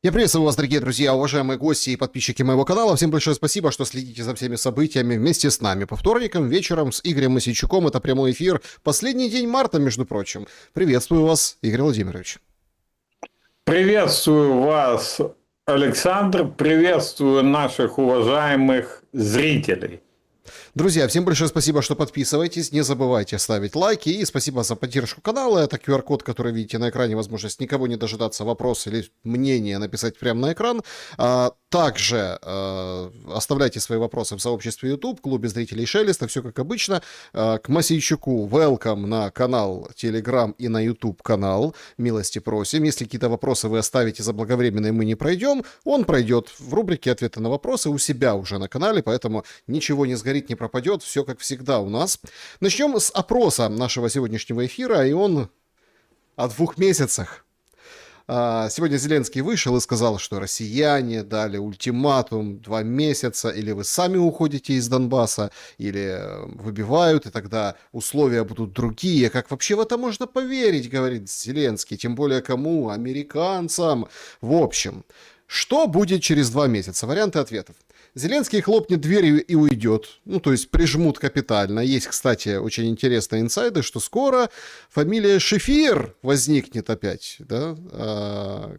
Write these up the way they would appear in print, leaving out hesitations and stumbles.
Я приветствую вас, дорогие друзья, уважаемые гости и подписчики моего канала. Всем большое спасибо, что следите за всеми событиями вместе с нами. По вторникам вечером с Игорем Мосейчуком. Это прямой эфир. Последний день марта, между прочим. Приветствую вас, Игорь Владимирович. Приветствую вас, Александр. Приветствую наших уважаемых зрителей. Друзья, всем большое спасибо, что подписываетесь. Не забывайте ставить лайки. И спасибо за поддержку канала. Это QR-код, который видите на экране. Возможность никого не дожидаться, вопрос или мнение написать прямо на экран. Также оставляйте свои вопросы в сообществе YouTube, клубе зрителей Шелеста. Все как обычно. К Мосейчуку welcome на канал Telegram и на YouTube канал. Милости просим. Если какие-то вопросы вы оставите заблаговременно и мы не пройдем, он пройдет в рубрике «Ответы на вопросы» у себя уже на канале. Поэтому ничего не сгорит, не пропадет, все как всегда у нас. Начнем с опроса нашего сегодняшнего эфира, и он о 2 месяцах. Сегодня Зеленский вышел и сказал, что россияне дали ультиматум 2 месяца, или вы сами уходите из Донбасса, или выбивают, и тогда условия будут другие. Как вообще в это можно поверить, говорит Зеленский, тем более кому? Американцам. В общем, что будет через 2 месяца? Варианты ответов. Зеленский хлопнет дверью и уйдет. Ну, то есть прижмут капитально. Есть, кстати, очень интересные инсайды, что скоро фамилия Шефир возникнет опять, да,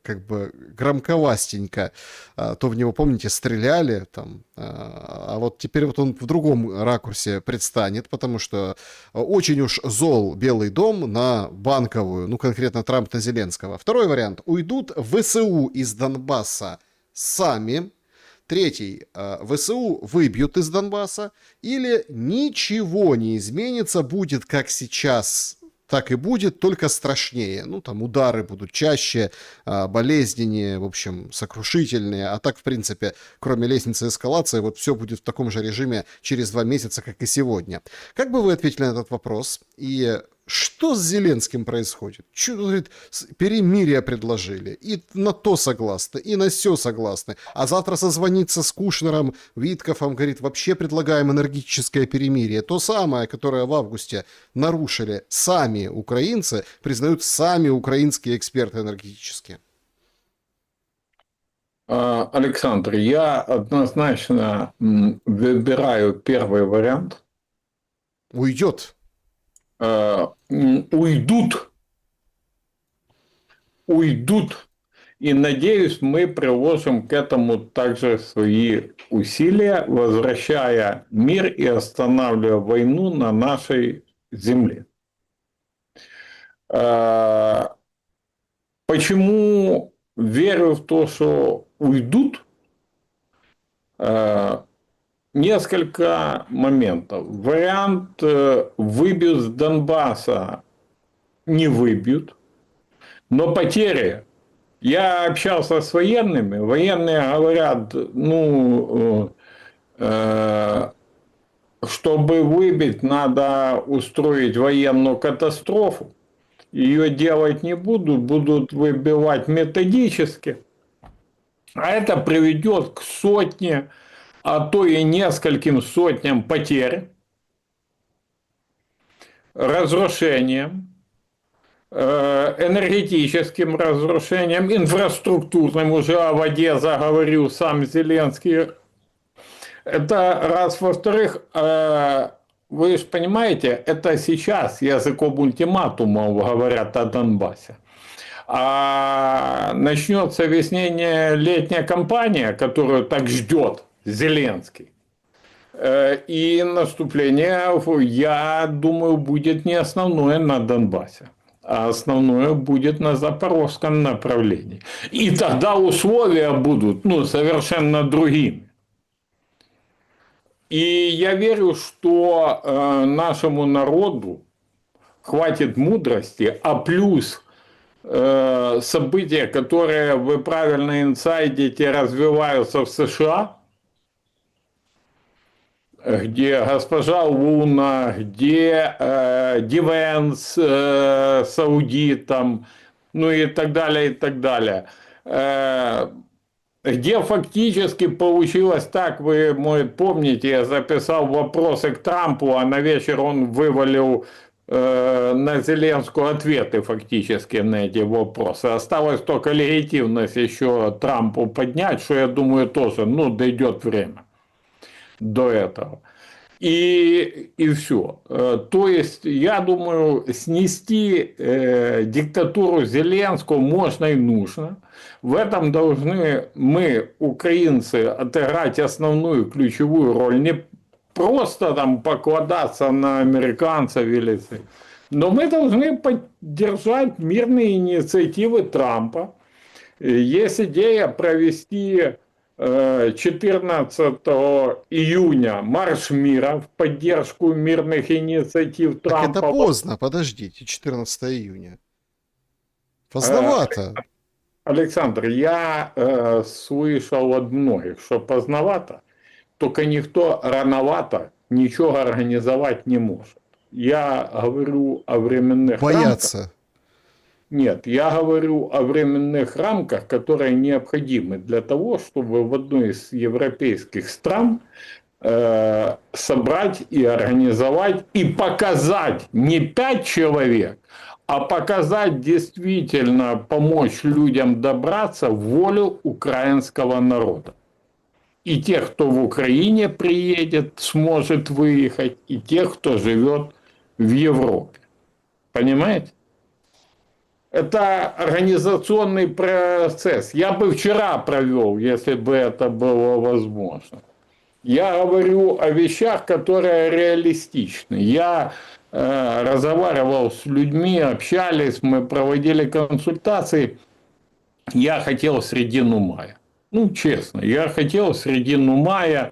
как бы громковастенько. То в него, помните, стреляли там. А вот теперь вот он в другом ракурсе предстанет, потому что очень уж зол Белый дом на Банковую, ну, конкретно Трамп на Зеленского. Второй вариант. Уйдут ВСУ из Донбасса сами. Третий. ВСУ выбьют из Донбасса. Или ничего не изменится, будет как сейчас, так и будет, только страшнее. Ну, там удары будут чаще, болезненнее, в общем, сокрушительнее. А так, в принципе, кроме лестницы эскалации, вот все будет в таком же режиме через 2 месяца, как и сегодня. Как бы вы ответили на этот вопрос? И что с Зеленским происходит? Что, говорит, перемирие предложили, и на то согласны, и на сё согласны. А завтра созвониться с Кушнером, Виткофом, говорит, вообще предлагаем энергетическое перемирие. То самое, которое в августе нарушили сами украинцы, признают сами украинские эксперты энергетические. Александр, я однозначно выбираю первый вариант. Уйдет. Уйдут, и, надеюсь, мы приложим к этому также свои усилия, возвращая мир и останавливая войну на нашей земле. Почему верю в то, что уйдут? Несколько моментов. Вариант выбьют с Донбасса не выбьют, но потери. Я общался с военными. Военные говорят, чтобы выбить, надо устроить военную катастрофу. Ее делать не будут выбивать методически. А это приведет к сотне, а то и нескольким сотням потерь, разрушениям, энергетическим разрушением, инфраструктурным, уже о воде заговорил сам Зеленский. Это раз. Во-вторых, вы же понимаете, это сейчас языком ультиматума говорят о Донбассе. А начнется весенне-летняя кампания, которую так ждет Зеленский. И наступление, я думаю, будет не основное на Донбассе, а основное будет на запорожском направлении. И тогда условия будут совершенно другими. И я верю, что нашему народу хватит мудрости, а плюс события, которые вы правильно инсайдите, развиваются в США, где госпожа Луна, где Дивенс, Саудит, там, и так далее, и так далее. Где фактически получилось так, вы, может, помните, я записал вопросы к Трампу, а на вечер он вывалил на Зеленского ответы фактически на эти вопросы. Осталось только легитимность еще Трампу поднять, что я думаю тоже, ну, дойдет время до этого. И все. То есть, я думаю, снести диктатуру Зеленского можно и нужно. В этом должны мы, украинцы, отыграть основную ключевую роль. Не просто там покладаться на американцев или... Но мы должны поддержать мирные инициативы Трампа. Есть идея провести 14 июня марш мира в поддержку мирных инициатив Так Трампа. это поздно, подождите, 14 июня. Поздновато. Александр, я слышал от многих, что поздновато, только никто рановато ничего организовать не может. Я говорю о временных Боятся. рамках. Нет, я говорю о временных рамках, которые необходимы для того, чтобы в одной из европейских стран собрать и организовать и показать не 5 человек, а показать действительно, помочь людям добраться в волю украинского народа. И тех, кто в Украине приедет, сможет выехать, и тех, кто живет в Европе. Понимаете? Это организационный процесс. Я бы вчера провел, если бы это было возможно. Я говорю о вещах, которые реалистичны. Я разговаривал с людьми, общались, мы проводили консультации. Я хотел середину мая. Ну, честно, я хотел середину мая,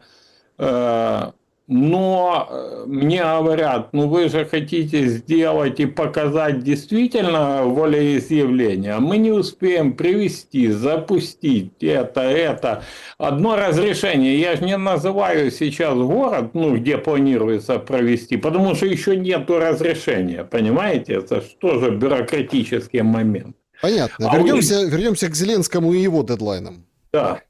но мне говорят, ну вы же хотите сделать и показать действительно волеизъявление, а мы не успеем привести, запустить это. Одно разрешение, я же не называю сейчас город, ну, где планируется провести, потому что еще нету разрешения, понимаете, это что же бюрократический момент. Понятно. Вернемся к Зеленскому и его дедлайнам. Да.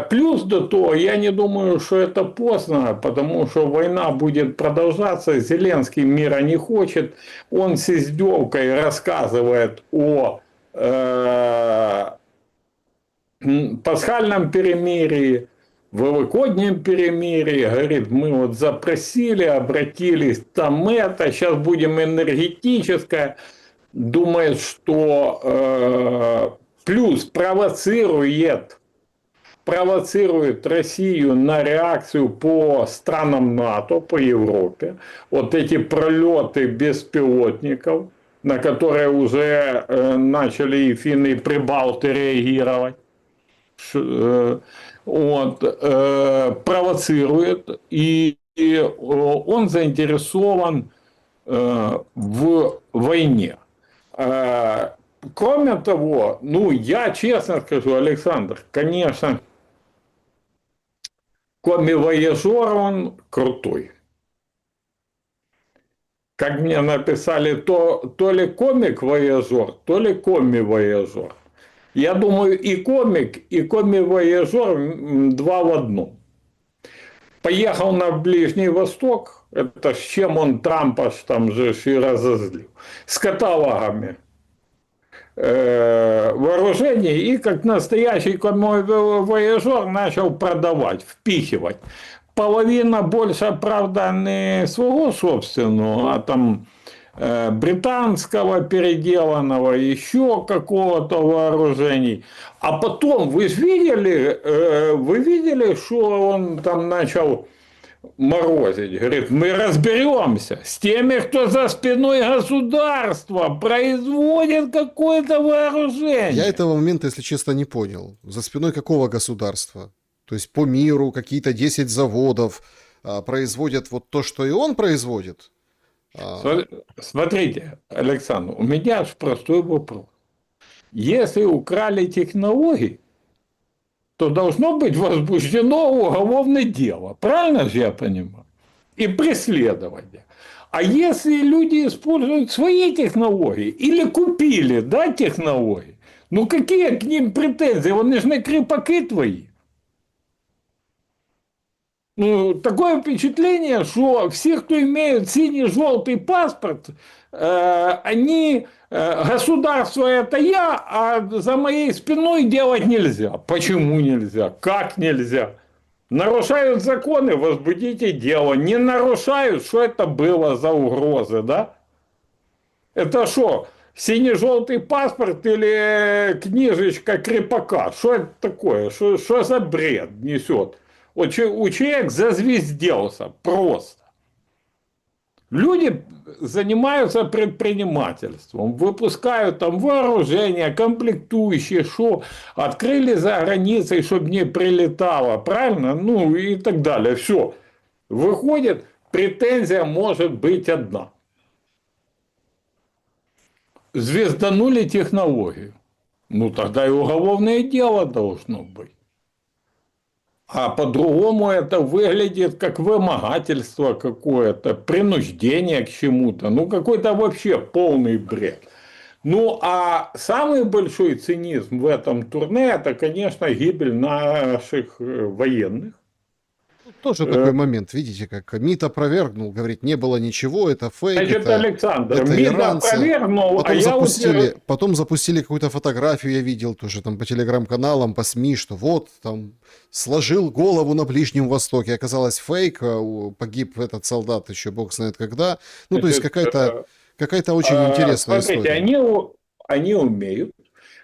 Плюс до того, я не думаю, что это поздно, потому что война будет продолжаться, Зеленский мира не хочет, он с издевкой рассказывает о пасхальном перемирии, великоднем перемирии, говорит, мы вот запросили, обратились, там это, сейчас будем энергетическое, думает, что плюс провоцирует Россию на реакцию по странам НАТО, по Европе. Вот эти пролеты беспилотников, на которые уже начали и финны, и прибалты реагировать. Вот, провоцирует, и он заинтересован в войне. Кроме того, ну, я честно скажу, Александр, конечно, коми-вояжер он крутой. Как мне написали, то ли комик-вояжер, то ли коми-вояжер. Я думаю, и комик, и коми-вояжер два в одном. Поехал на Ближний Восток, это с чем он Трампа там же и разозлил, с каталогами вооружений, и как настоящий коми-вояжер начал продавать, впихивать. Половина больше, правда, не своего собственного, а там британского переделанного, еще какого-то вооружений. А потом вы видели, что он там начал морозить? Говорит, мы разберемся с теми, кто за спиной государства производит какое-то вооружение. Я этого момента, если честно, не понял. За спиной какого государства? То есть по миру какие-то 10 заводов производят вот то, что и он производит? Смотрите, Александр, у меня же простой вопрос. Если украли технологии, то должно быть возбуждено уголовное дело. Правильно же я понимаю? И преследование. А если люди используют свои технологии или купили, да, технологии, ну какие к ним претензии? Они же не кріпаки твои. Ну, такое впечатление, что все, кто имеют синий-желтый паспорт, они государство это я, а за моей спиной делать нельзя. Почему нельзя? Как нельзя? Нарушают законы, возбудите дело. Не нарушают, что это было за угрозы, да? Это что, синий-желтый паспорт или книжечка крепака? Что это такое? Что за бред несет? Вот у человека зазвезделся просто. Люди занимаются предпринимательством, выпускают там вооружение, комплектующие, что открыли за границей, чтобы не прилетало, правильно? Ну и так далее. Все. Выходит, претензия может быть одна. Звезданули технологию. Ну тогда и уголовное дело должно быть. А по-другому это выглядит как вымогательство какое-то, принуждение к чему-то. Ну, какой-то вообще полный бред. Ну, а самый большой цинизм в этом турне, это, конечно, гибель наших военных. Тоже такой момент, видите, как МИД опровергнул, говорит, не было ничего, это фейк, Значит, Александр, это МИД иранцы. опровергнул, Потом запустили какую-то фотографию, я видел тоже там по телеграм-каналам, по СМИ, что вот там сложил голову на Ближнем Востоке, оказалось фейк, погиб этот солдат еще бог знает когда. Ну, то есть какая-то очень интересная смотрите, история. они умеют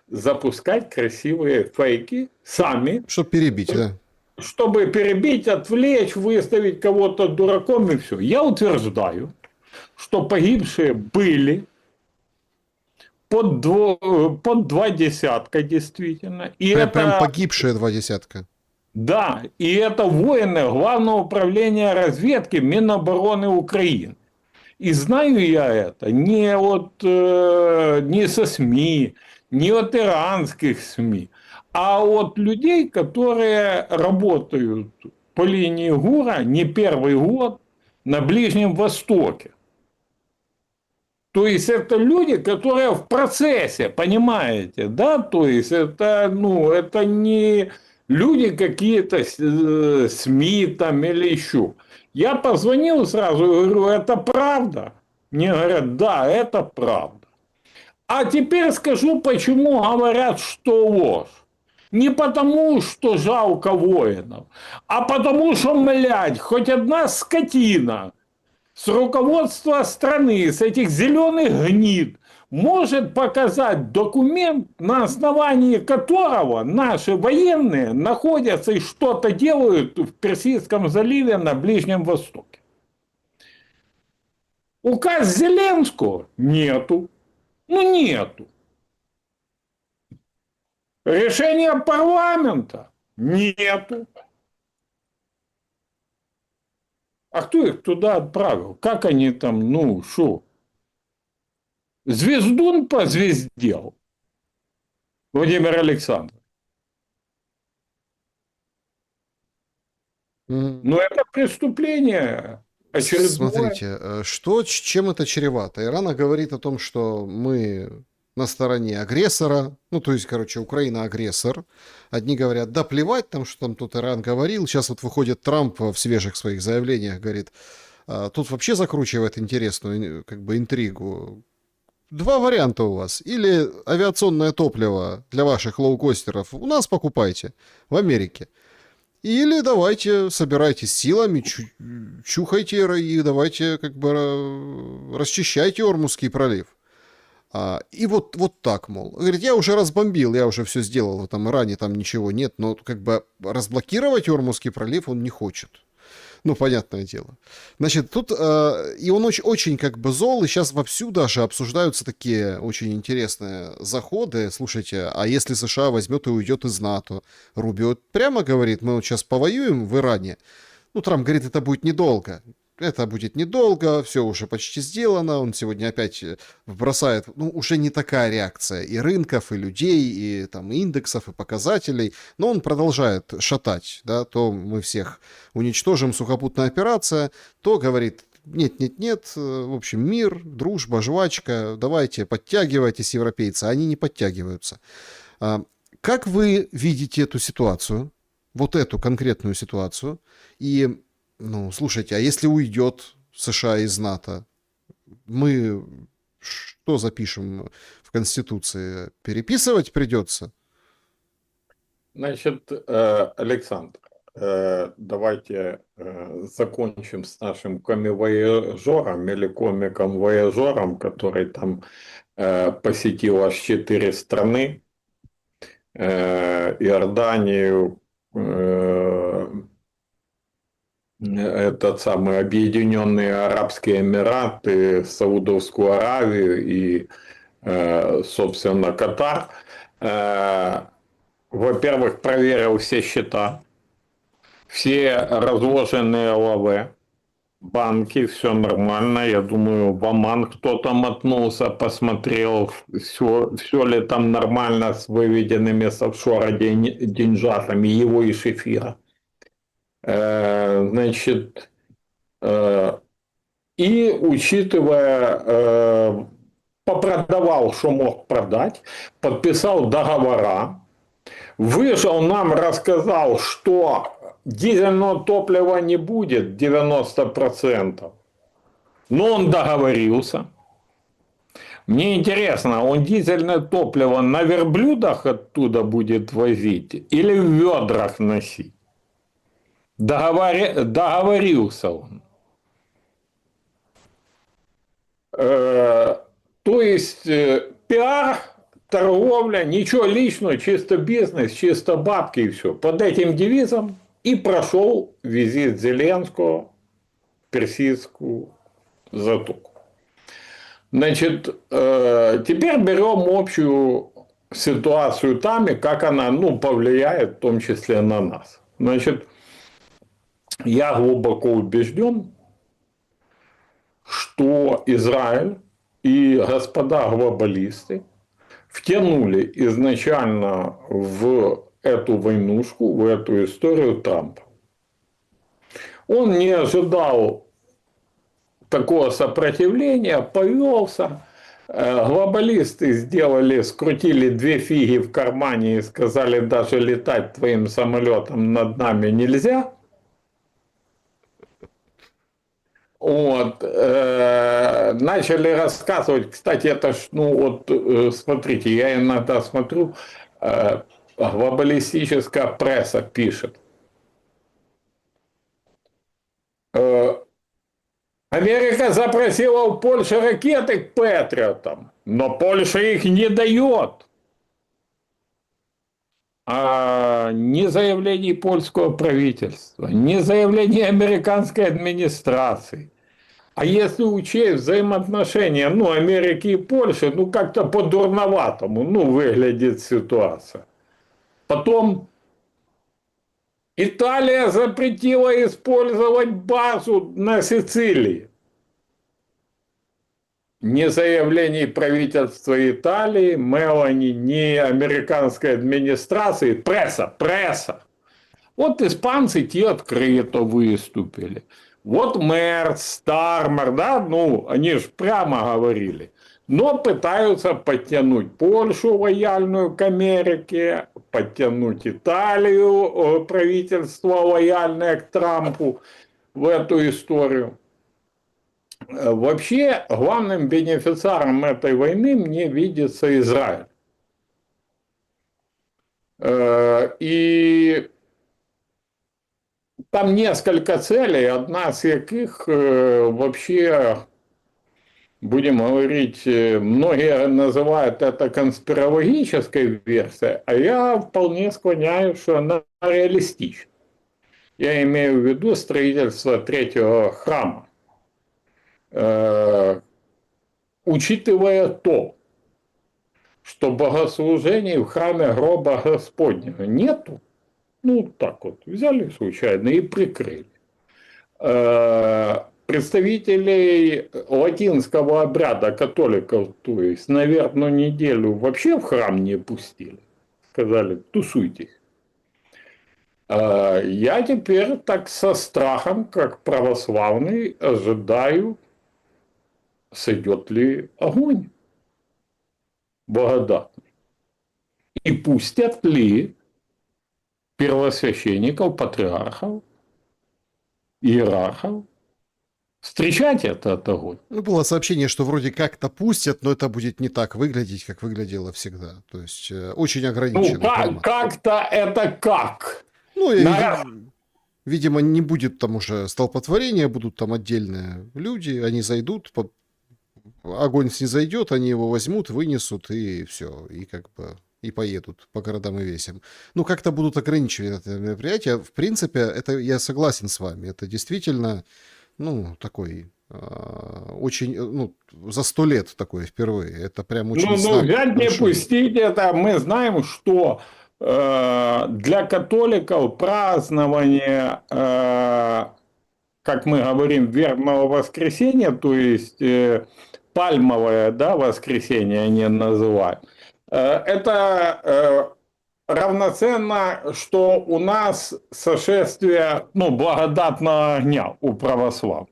запускать красивые фейки сами. Чтобы перебить, да. Чтобы перебить, отвлечь, выставить кого-то дураком и все. Я утверждаю, что погибшие были под 2 десятка действительно. И Прям погибшие 2 десятка. Да, и это воины Главного управления разведки Минобороны Украины. И знаю я это не со СМИ, не от иранских СМИ, а от людей, которые работают по линии ГУРа не первый год на Ближнем Востоке. То есть это люди, которые в процессе, понимаете, да? То есть это не люди какие-то СМИ там или еще. Я позвонил сразу и говорю, это правда? Мне говорят, да, это правда. А теперь скажу, почему говорят, что ложь. Не потому, что жалко воинов, а потому, что, блядь, хоть одна скотина с руководства страны, с этих зеленых гнид, может показать документ, на основании которого наши военные находятся и что-то делают в Персидском заливе на Ближнем Востоке. Указ Зеленского нету. Ну, нету. Решение парламента нету. А кто их туда отправил? Как они там, что? Звездун позвездел. Владимир Александрович. Ну, это преступление очередное. Смотрите, чем это чревато? Иран говорит о том, что мы на стороне агрессора, ну, то есть, короче, Украина агрессор. Одни говорят, да плевать там, что там тут Иран говорил. Сейчас вот выходит Трамп в свежих своих заявлениях, говорит, тут вообще закручивает интересную как бы интригу. Два варианта у вас. Или авиационное топливо для ваших лоукостеров у нас покупайте, в Америке. Или давайте собирайтесь силами, чухайте и давайте как бы расчищайте Ормузский пролив. И вот так, мол. Говорит, я уже разбомбил, я уже все сделал в этом Иране, там ничего нет, но как бы разблокировать Ормузский пролив он не хочет. Ну, понятное дело. Значит, тут и он очень как бы зол, и сейчас вовсю даже обсуждаются такие очень интересные заходы. Слушайте, а если США возьмет и уйдет из НАТО? Рубио прямо говорит, мы вот сейчас повоюем в Иране. Ну, Трамп говорит, это будет недолго. Это будет недолго, все уже почти сделано. Он сегодня опять бросает, уже не такая реакция и рынков, и людей, и там индексов, и показателей. Но он продолжает шатать, да, то мы всех уничтожим, сухопутная операция, то говорит, нет, в общем, мир, дружба, жвачка, давайте, подтягивайтесь, европейцы. Они не подтягиваются. Как вы видите эту ситуацию, вот эту конкретную ситуацию, и Ну, слушайте, а если уйдет США из НАТО, мы что запишем в Конституции? Переписывать придется? Значит, Александр, давайте закончим с нашим комивояжером или комиком-вояжером, который там посетил аж 4 страны. Иорданию, этот самый Объединенные Арабские Эмираты, Саудовскую Аравию и, собственно, Катар. Во-первых, проверил все счета, все разложенные ЛВ, банки, все нормально. Я думаю, в Оман кто-то мотнулся, посмотрел, все ли там нормально с выведенными с офшора деньжатами его и шефира. Значит, и учитывая, попродавал, что мог продать, подписал договора, вышел нам, рассказал, что дизельного топлива не будет 90%. Но он договорился. Мне интересно, он дизельное топливо на верблюдах оттуда будет возить или в ведрах носить? Договорился он. То есть пиар, торговля, ничего личного, чисто бизнес, чисто бабки и все. Под этим девизом и прошел визит Зеленского в Персидскую затоку. Значит, теперь берем общую ситуацию там и как она повлияет в том числе на нас. Значит, я глубоко убежден, что Израиль и господа глобалисты втянули изначально в эту войнушку, в эту историю Трампа. Он не ожидал такого сопротивления, повелся. Глобалисты скрутили 2 фиги в кармане и сказали, даже летать твоим самолетом над нами нельзя. Вот. Начали рассказывать, кстати, это ж, смотрите, я иногда смотрю, глобалистическая пресса пишет. Америка запросила у Польши ракеты к Патриотам, но Польша их не дает. Ни заявлений польского правительства, ни заявлений американской администрации. А если учесть взаимоотношения Америки и Польши, как-то по-дурноватому выглядит ситуация. Потом Италия запретила использовать базу на Сицилии. Ни заявлений правительства Италии, Мелани, ни американской администрации, пресса. Вот испанцы те открыто выступили. Вот Мерц, Стармер, они же прямо говорили. Но пытаются подтянуть Польшу лояльную к Америке, подтянуть Италию, правительство лояльное к Трампу в эту историю. Вообще, главным бенефициаром этой войны мне видится Израиль. И там несколько целей, одна из яких вообще, будем говорить, многие называют это конспирологической версией, а я вполне склоняюсь, что она реалистична. Я имею в виду строительство 3-го храма. Учитывая то, что богослужений в храме гроба Господнего нету, так вот, взяли случайно и прикрыли. Представителей латинского обряда католиков, то есть, наверное, неделю вообще в храм не пустили. Сказали, тусуйтесь. Я теперь так со страхом, как православный, ожидаю, сойдет ли огонь благодатный. И пустят ли первосвященников, патриархов иерархов встречать этот огонь. Ну, было сообщение, что вроде как-то пустят, но это будет не так выглядеть, как выглядело всегда. То есть очень Ну, ограниченный формат. как-то это как? Ну, На- видимо, не будет там уже столпотворения, будут там отдельные люди, они зайдут, огонь снизойдет, они его возьмут, вынесут, и все, и как бы и поедут по городам и весям. Ну, как-то будут ограничивать это мероприятие. В принципе, это я согласен с вами. Это действительно, ну, такой очень, ну, за 100 лет такое впервые. Это прям очень Ну, знак взять не большой. пустить это, мы знаем, что для католиков празднование, как мы говорим, вербного воскресенья, то есть пальмовое, да, воскресенье они называют, это равноценно, что у нас сошествие, ну, благодатного огня у православных.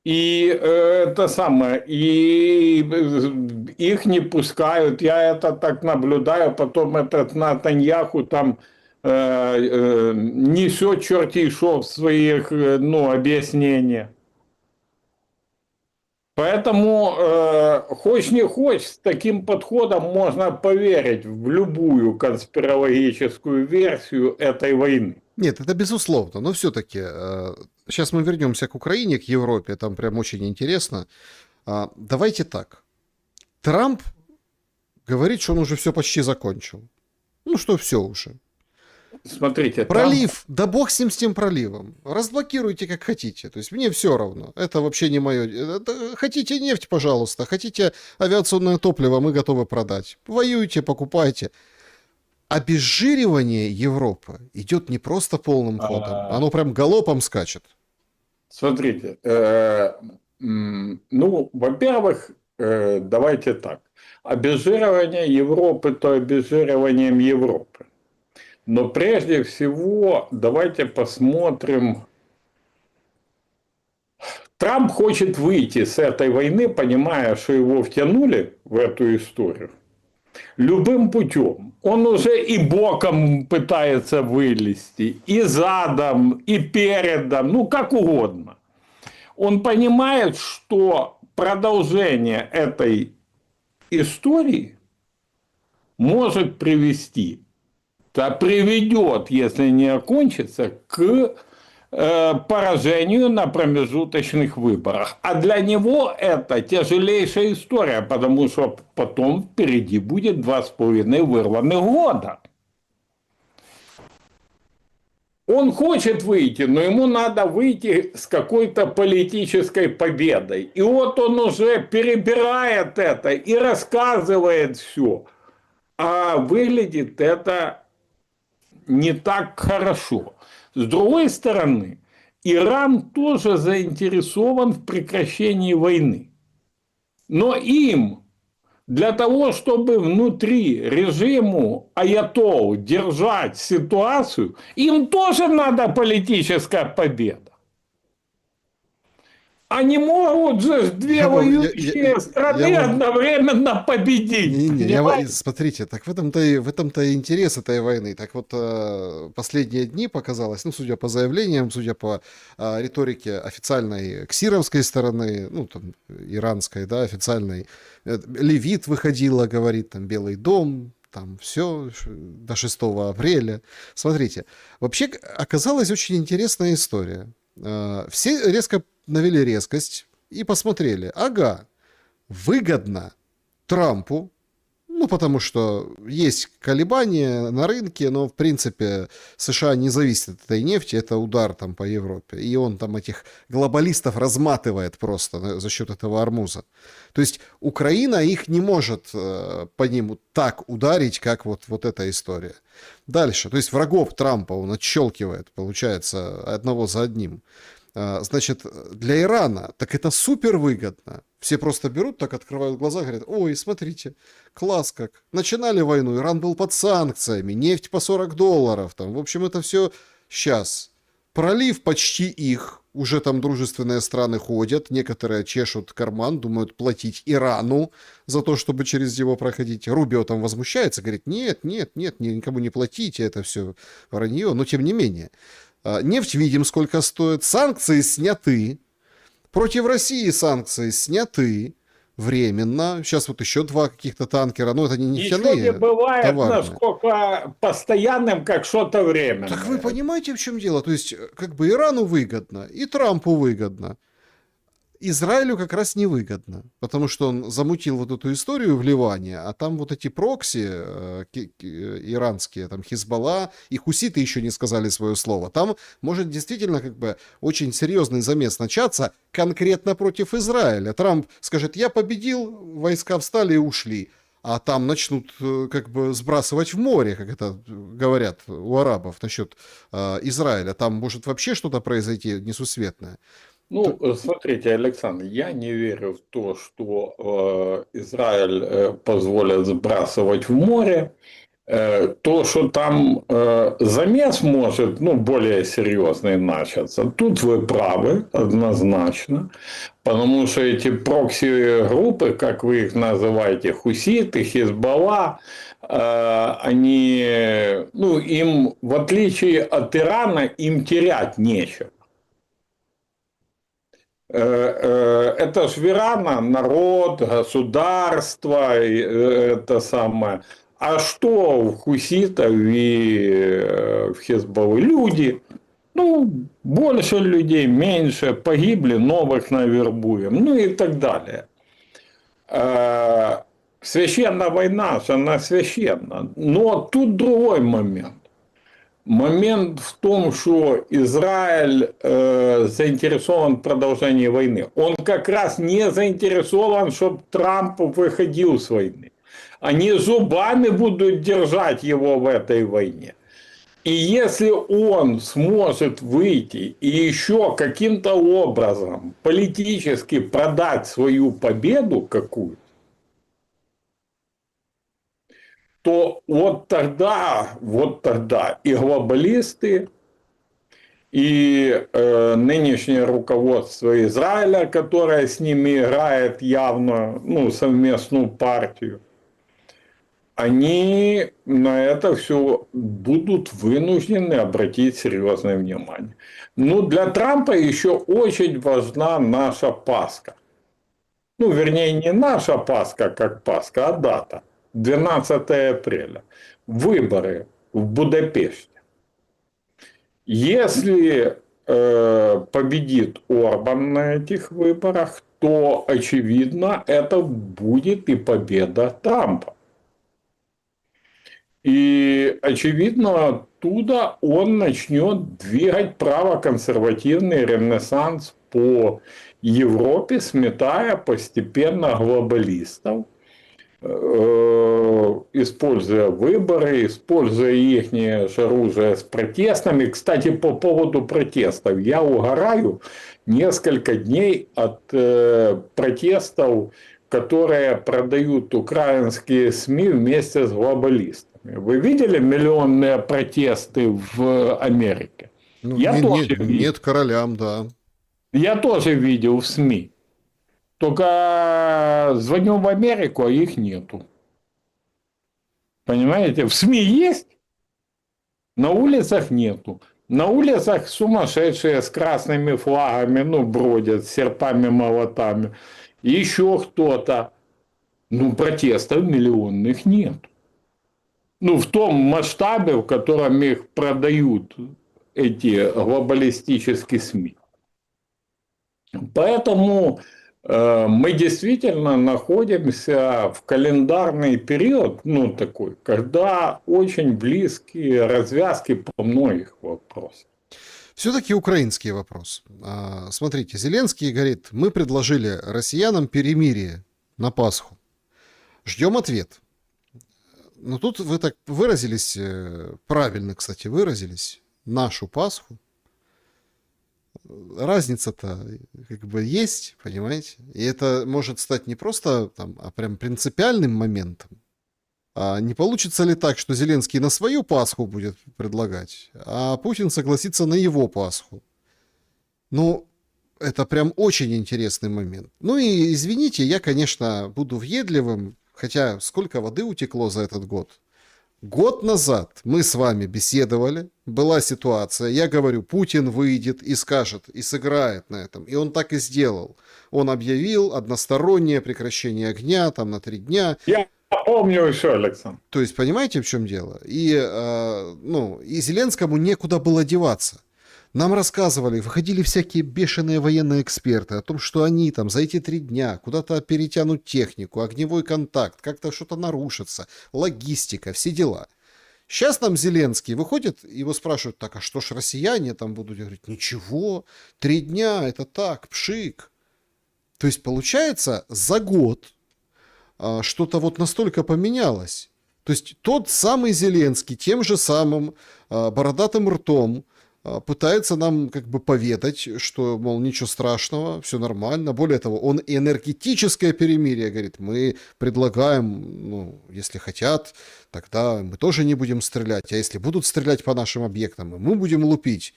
И это самое, и их не пускают, я это так наблюдаю, потом этот Натаньяху там несет черти шов в своих, ну, объяснениях. Поэтому, хочешь не хочешь, с таким подходом можно поверить в любую конспирологическую версию этой войны. Нет, это безусловно, но все-таки сейчас мы вернемся к Украине, к Европе, там прям очень интересно. Давайте так. Трамп говорит, что он уже все почти закончил. Ну что, все уже. Смотрите, Пролив, да бог с тем проливом. Разблокируйте как хотите. То есть мне все равно. Это вообще не мое. Хотите нефть, пожалуйста. Хотите авиационное топливо, мы готовы продать. Воюйте, покупайте. Обезжиривание Европы идет не просто полным ходом. Оно прям галопом скачет. Смотрите, ну, во-первых, давайте так. Обезжиривание Европы, то обезжириванием Европы. Но прежде всего давайте посмотрим. Трамп хочет выйти с этой войны, понимая, что его втянули в эту историю. Любым путем. Он уже и боком пытается вылезти, и задом, и передом, ну как угодно. Он понимает, что продолжение этой истории может привести, то приведет, если не окончится, к поражению на промежуточных выборах. А для него это тяжелейшая история, потому что потом впереди будет 2,5 вырванных года. Он хочет выйти, но ему надо выйти с какой-то политической победой. И вот он уже перебирает это и рассказывает все. А выглядит это не так хорошо. С другой стороны, Иран тоже заинтересован в прекращении войны. Но им для того, чтобы внутри режиму аятол держать ситуацию, им тоже надо политическая победа. Они могут же две воюющие страны одновременно победить. Смотрите, так в этом-то и интерес этой войны. Так вот, последние дни показалось, ну, судя по заявлениям, судя по риторике официальной ксировской стороны, ну, там, иранской, да, официальной, Левит выходила, говорит, там, Белый дом, там все до 6 апреля. Смотрите, вообще оказалась очень интересная история. Все резко навели резкость и посмотрели. Ага, выгодно Трампу, ну, потому что есть колебания на рынке, но, в принципе, США не зависит от этой нефти, это удар там по Европе. И он там этих глобалистов разматывает просто за счет этого Ормуза. То есть Украина их не может по ним так ударить, как вот эта история. Дальше, то есть врагов Трампа он отщелкивает, получается, одного за одним. Значит, для Ирана так это супер выгодно. Все просто берут, так открывают глаза, говорят: ой, смотрите, класс как. Начинали войну, Иран был под санкциями, нефть по $40. Там, в общем, это все сейчас. Пролив почти их, уже там дружественные страны ходят, некоторые чешут карман, думают платить Ирану за то, чтобы через него проходить. Рубио там возмущается, говорит: нет, никому не платите, это все вранье, но тем не менее. Нефть видим, сколько стоит. Санкции сняты. Против России санкции сняты временно. Сейчас вот еще 2 каких-то танкера. Но это не Ничего не нефтяные, бывает товарные. насколько постоянным, как что-то временное. Так вы понимаете, в чем дело? То есть, как бы Ирану выгодно, и Трампу выгодно. Израилю как раз невыгодно, потому что он замутил вот эту историю в Ливане, а там вот эти прокси иранские, там Хизбалла и хуситы еще не сказали свое слово. Там может действительно как бы очень серьезный замес начаться конкретно против Израиля. Трамп скажет: я победил, войска встали и ушли. А там начнут как бы сбрасывать в море, как это говорят у арабов насчет Израиля. Там может вообще что-то произойти несусветное. Ну, смотрите, Александр, я не верю в то, что Израиль позволят сбрасывать в море. То, что там замес может, ну, более серьезный начаться, тут вы правы, однозначно. Потому что эти прокси-группы, как вы их называете, хуситы, Хизбалла, они, ну, им, в отличие от Ирана, им терять нечего. Это ж Ирана, народ, государство, это самое. А что у хуситов и в Хизбаллы? Люди. Ну, больше людей, меньше, погибли, новых навербуем, ну и так далее. Священная война, она священна. Но тут другой момент. Момент в том, что Израиль заинтересован в продолжении войны. Он как раз не заинтересован, чтобы Трамп выходил с войны. Они зубами будут держать его в этой войне. И если он сможет выйти и еще каким-то образом политически продать свою победу какую-то, то вот тогда и глобалисты, и нынешнее руководство Израиля, которое с ними играет явно, ну, совместную партию, они на это все будут вынуждены обратить серьезное внимание. Но для Трампа еще очень важна наша Пасха. Ну, вернее, не наша Пасха как Пасха, а дата. 12 апреля. Выборы в Будапеште. Если победит Орбан на этих выборах, то, очевидно, это будет и победа Трампа. И, очевидно, оттуда он начнет двигать правоконсервативный ренессанс по Европе, сметая постепенно глобалистов, используя выборы, используя их оружие с протестами. Кстати, по поводу протестов. Я угораю несколько дней от протестов, которые продают украинские СМИ вместе с глобалистами. Вы видели миллионные протесты в Америке? Ну, Я тоже нет, видел. нет королям, да. Я тоже видел в СМИ. Только звоню в Америку, а их нету. Понимаете? В СМИ есть, на улицах нету. На улицах сумасшедшие с красными флагами, ну, бродят, с серпами, молотами. Еще кто-то. Ну, протестов миллионных нет. Ну, в том масштабе, в котором их продают эти глобалистические СМИ. Поэтому мы действительно находимся в календарный период, ну, такой, когда очень близкие развязки по многих вопросам. Все-таки украинский вопрос. Смотрите, Зеленский говорит: мы предложили россиянам перемирие на Пасху. Ждем ответ. Но тут вы так выразились, правильно, кстати, выразились, нашу Пасху. Разница-то как бы есть, понимаете? И это может стать не просто там, а прям принципиальным моментом. А не получится ли так, что Зеленский на свою Пасху будет предлагать, а Путин согласится на его Пасху? Ну, это прям очень интересный момент. Ну и извините, я, конечно, буду въедливым, хотя сколько воды утекло за этот год. Год назад мы с вами беседовали, была ситуация, я говорю, Путин выйдет и скажет, и сыграет на этом. И он так и сделал. Он объявил одностороннее прекращение огня там на 3 дня. Я помню еще, Александр. То есть, понимаете, в чем дело? И, и Зеленскому некуда было деваться. Нам рассказывали, выходили всякие бешеные военные эксперты о том, что они там за эти 3 дня куда-то перетянут технику, огневой контакт, как-то что-то нарушится, логистика, все дела. Сейчас нам Зеленский выходит, его спрашивают, так, а что ж россияне там будут? Я говорю, ничего, 3 дня, это так, пшик. То есть, получается, за год что-то вот настолько поменялось. То есть, тот самый Зеленский тем же самым бородатым ртом пытается нам как бы поведать, что, мол, ничего страшного, все нормально. Более того, он и энергетическое перемирие говорит, мы предлагаем, ну, если хотят, тогда мы тоже не будем стрелять, а если будут стрелять по нашим объектам, мы будем лупить.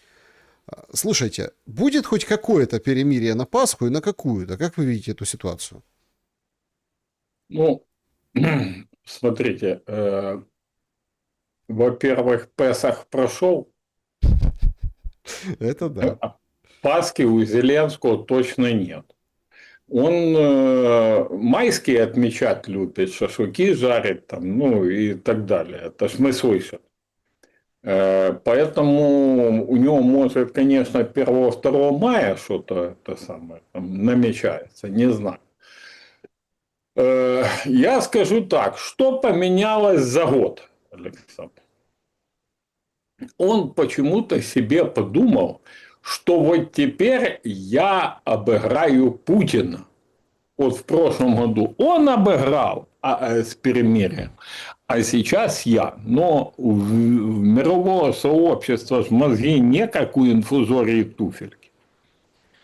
Слушайте, будет хоть какое-то перемирие на Пасху и на какую-то? Как вы видите эту ситуацию? Ну, смотрите, во-первых, Песах прошел. Это да. Пасхи у Зеленского точно нет. Он майские отмечать любит, шашлыки жарит там, ну и так далее. Это ж мы слышим. Поэтому у него может, конечно, 1-2 мая что-то это самое там намечается, не знаю. Я скажу так, что поменялось за год, Александр? Он почему-то себе подумал, что вот теперь я обыграю Путина. Вот в прошлом году он обыграл с перемирием, а сейчас я. Но в мирового сообщества с мозги не как у инфузории туфельки.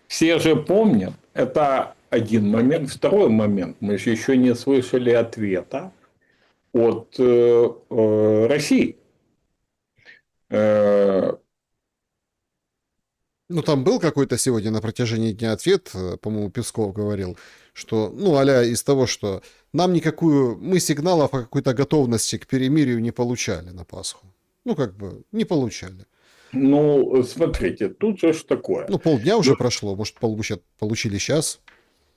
Все же помнят, это один момент. Второй момент, мы же еще не слышали ответа от России. Ну, там был какой-то сегодня на протяжении дня ответ, по-моему, Песков говорил, что, ну, а-ля из того, что нам никакую, мы сигналов о какой-то готовности к перемирию не получали на Пасху. Ну, как бы, не получали. Ну, смотрите, тут же ж такое. Ну, полдня уже прошло, может, получили сейчас.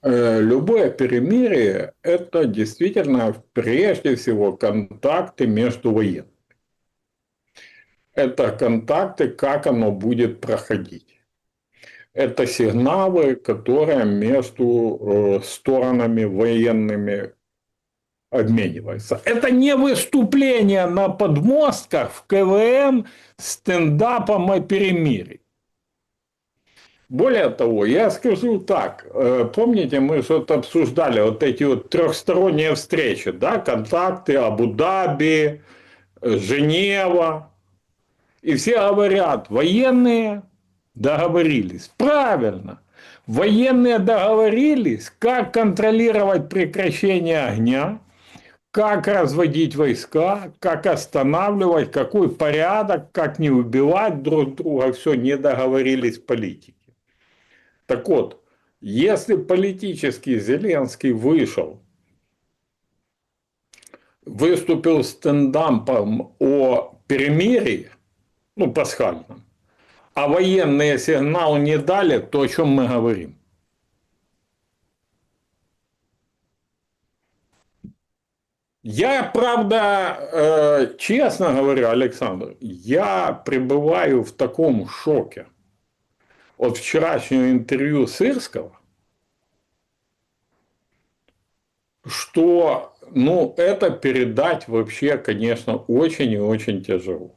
Любое перемирие – это действительно прежде всего контакты между военными. Это контакты, как оно будет проходить. Это сигналы, которые между сторонами военными обмениваются. Это не выступление на подмостках в КВМ стендапом о перемирии. Более того, я скажу так, помните, мы что-то обсуждали, вот эти вот трехсторонние встречи, да, контакты, Абу-Даби, Женева, и все говорят, военные договорились. Правильно, военные договорились, как контролировать прекращение огня, как разводить войска, как останавливать, какой порядок, как не убивать друг друга, все, не договорились политики. Так вот, если политически Зеленский выступил стендапом о перемирии, ну, пасхальном, а военные сигналы не дали, то о чем мы говорим? Я, правда, честно говорю, Александр, я пребываю в таком шоке от вчерашнего интервью Сырского, что, ну, это передать вообще, конечно, очень и очень тяжело.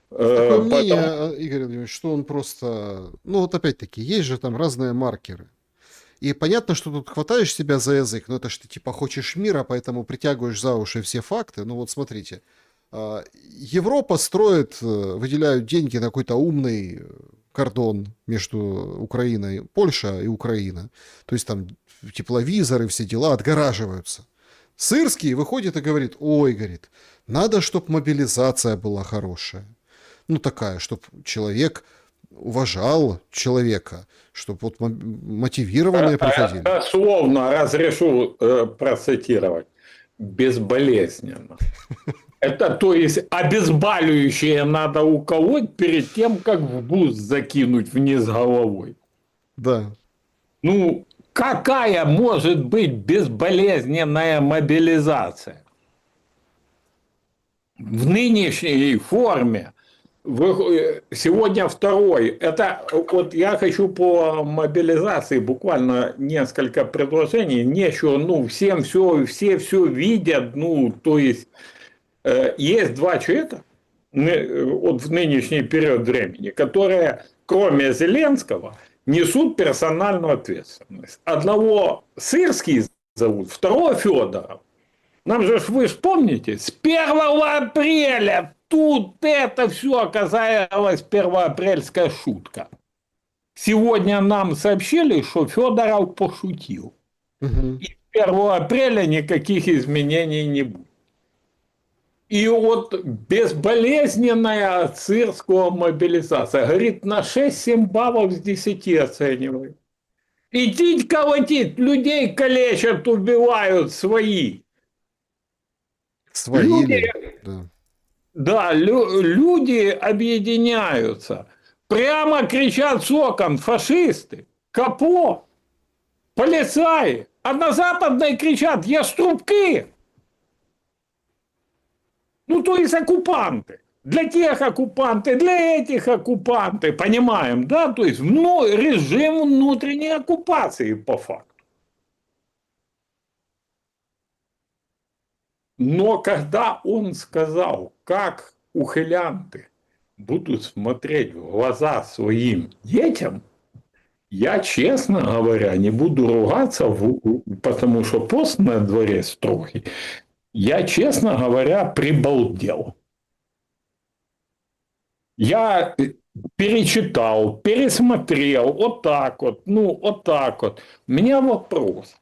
Такое мнение, Поэтому... Игорь Владимирович, что он просто... Ну, вот опять-таки, есть же там разные маркеры. И понятно, что тут хватаешь себя за язык, но это ж ты типа хочешь мира, поэтому притягиваешь за уши все факты. Ну вот смотрите, Европа строит, выделяют деньги на какой-то умный кордон между Украиной, Польша и Украина. То есть там тепловизоры, все дела отгораживаются. Сырский выходит и говорит, ой, говорит, надо, чтобы мобилизация была хорошая. Ну такая, чтобы человек уважал человека, чтобы вот мотивированные приходили. Дословно разрешу процитировать. Безболезненно. Это, то есть, обезболивающее надо уколоть перед тем, как в бус закинуть вниз головой. Да. Ну, какая может быть безболезненная мобилизация? В нынешней форме. Сегодня второй. Это вот я хочу по мобилизации буквально несколько предложений. Нечего, ну, всем все видят, ну, то есть есть два человека вот в нынешний период времени, которые, кроме Зеленского, несут персональную ответственность. Одного Сырский зовут, второго Федоров. Нам же, вы же помните, с 1 апреля тут это все оказалось первоапрельская шутка. Сегодня нам сообщили, что Федоров пошутил. Мгм. И с 1 апреля никаких изменений не будет. И вот безболезненная от Сырского мобилизация. Говорит, на 6-7 баллов с 10 оценивают. Идти колотить, людей калечат, убивают свои. Свои Люди, ли? Да. да, люди объединяются. Прямо кричат с окон фашисты, капо, полицаи. А на западной кричат яструбки. Ну, то есть оккупанты. Для тех оккупанты, для этих оккупанты. Понимаем, да? То есть режим внутренней оккупации по факту. Но когда он сказал, как ухилянты будут смотреть в глаза своим детям, я, честно говоря, не буду ругаться, потому что пост на дворе строгий. Я, честно говоря, прибалдел. Я перечитал, пересмотрел, вот так вот, ну, вот так вот. У меня вопрос.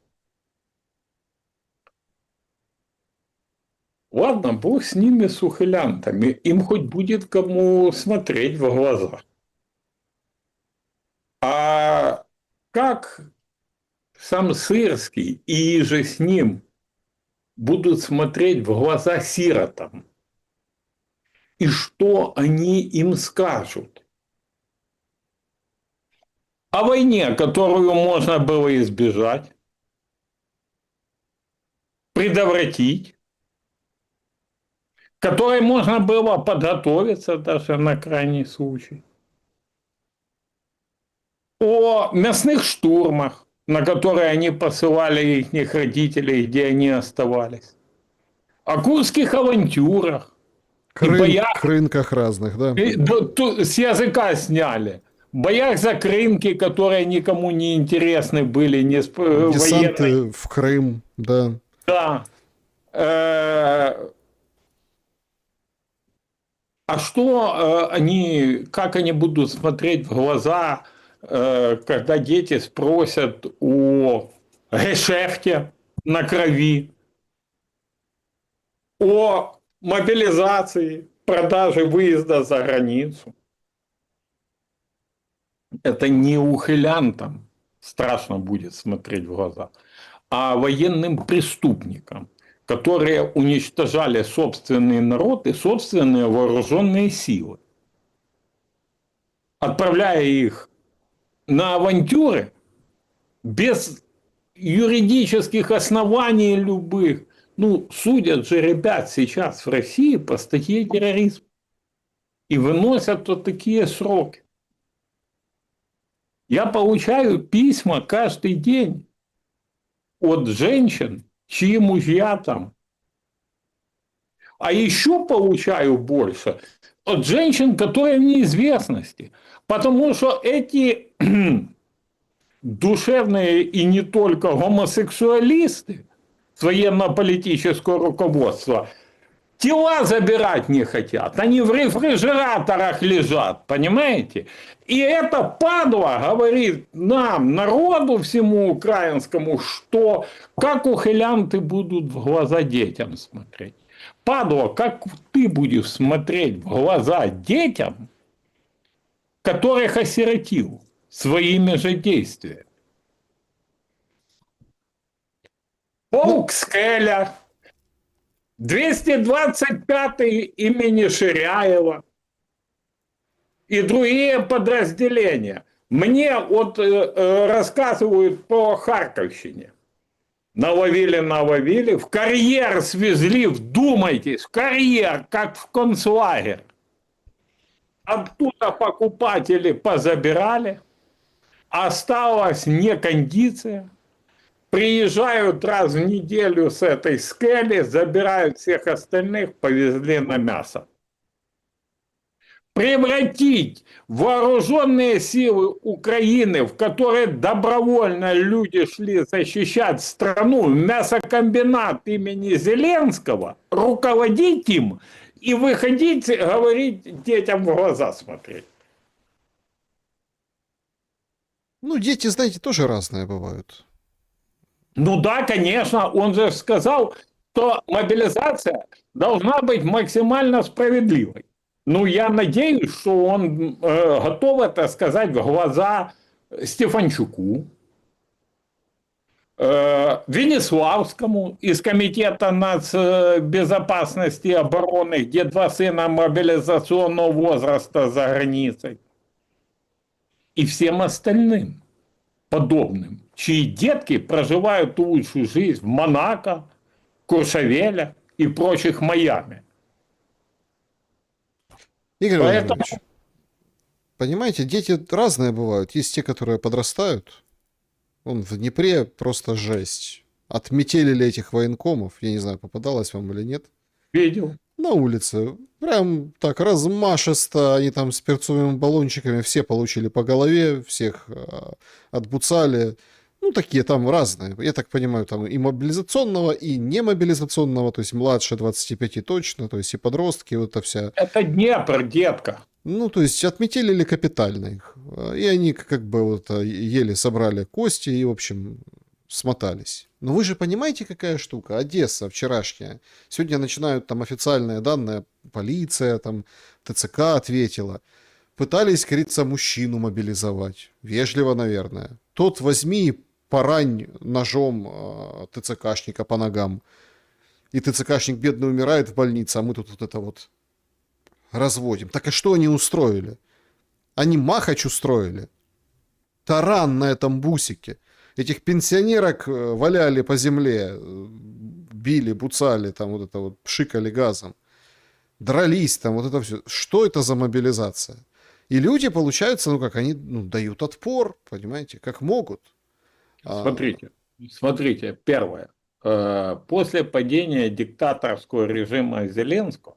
Ладно, бог с ними, с ухилянтами, им хоть будет кому смотреть в глаза. А как сам Сырский и же с ним будут смотреть в глаза сиротам? И что они им скажут? О войне, которую можно было избежать, предотвратить, к которой можно было подготовиться даже на крайний случай. О мясных штурмах, на которые они посылали их родителей, где они оставались. О курских авантюрах и боях, Рынках разных, да. с языка сняли. Боях за рынки, которые никому не интересны были, не с военной. Десанты в Крым, да. Да. А что они, как они будут смотреть в глаза, когда дети спросят о гешефте на крови, о мобилизации, продаже выезда за границу? Это не ухилянтам страшно будет смотреть в глаза, а военным преступникам, которые уничтожали собственный народ и собственные вооруженные силы, отправляя их на авантюры без юридических оснований любых. Ну, судят же ребят сейчас в России по статье терроризм и выносят вот такие сроки. Я получаю письма каждый день от женщин, чьи мужья там. А еще получаю больше от женщин, которые в неизвестности. Потому что эти душевные и не только гомосексуалисты с военно-политического руководства тела забирать не хотят. Они в рефрижераторах лежат, понимаете? И это падла говорит нам, народу всему украинскому, что как ухилянты будут в глаза детям смотреть. Падла, как ты будешь смотреть в глаза детям, которых осиротил своими же действиями? Ну, Полк Скеля, 225 имени Ширяева и другие подразделения. Мне вот рассказывают по Харьковщине. Наловили, в карьер свезли, вдумайтесь, в карьер, как в концлагерь. Оттуда покупатели позабирали, осталась некондиция. Приезжают раз в неделю с этой скели, забирают всех остальных, повезли на мясо. Превратить вооруженные силы Украины, в которые добровольно люди шли защищать страну, в мясокомбинат имени Зеленского, руководить им и выходить, говорить детям в глаза смотреть. Ну, дети, знаете, тоже разные бывают. Ну да, конечно, он же сказал, что мобилизация должна быть максимально справедливой. Ну, я надеюсь, что он готов это сказать в глаза Стефанчуку, Венеславскому из Комитета нацбезопасности и обороны, где 2 сына мобилизационного возраста за границей, и всем остальным подобным, чьи детки проживают лучшую жизнь в Монако, Куршавеле и прочих Майами. Игорь Поэтому... Владимирович, понимаете, дети разные бывают. Есть те, которые подрастают. Он в Днепре просто жесть. Отметелили этих военкомов. Я не знаю, попадалось вам или нет. Видел. На улице. Прям так размашисто. Они там с перцовыми баллончиками все получили по голове. Всех отбуцали. Ну, такие там разные. Я так понимаю, там и мобилизационного, и немобилизационного. То есть младше 25 точно. То есть и подростки. Вот это вся... Это Днепр, детка. Ну, то есть отметелили капитально их. И они как бы вот еле собрали кости и, в общем, смотались. Но вы же понимаете, какая штука? Одесса вчерашняя. Сегодня начинают там официальные данные. Полиция, там ТЦК ответила. Пытались, говорится, мужчину мобилизовать. Вежливо, наверное. Тот возьми и порань ножом ТЦКшника по ногам. И ТЦКшник бедный умирает в больнице, а мы тут вот это вот разводим. Так а что они устроили? Они махач устроили. Таран на этом бусике. Этих пенсионерок валяли по земле, били, буцали, там вот это вот, пшикали газом. Дрались там, вот это все. Что это за мобилизация? И люди, получается, ну как, они дают отпор, понимаете, как могут. Смотрите, первое. После падения диктаторского режима Зеленского,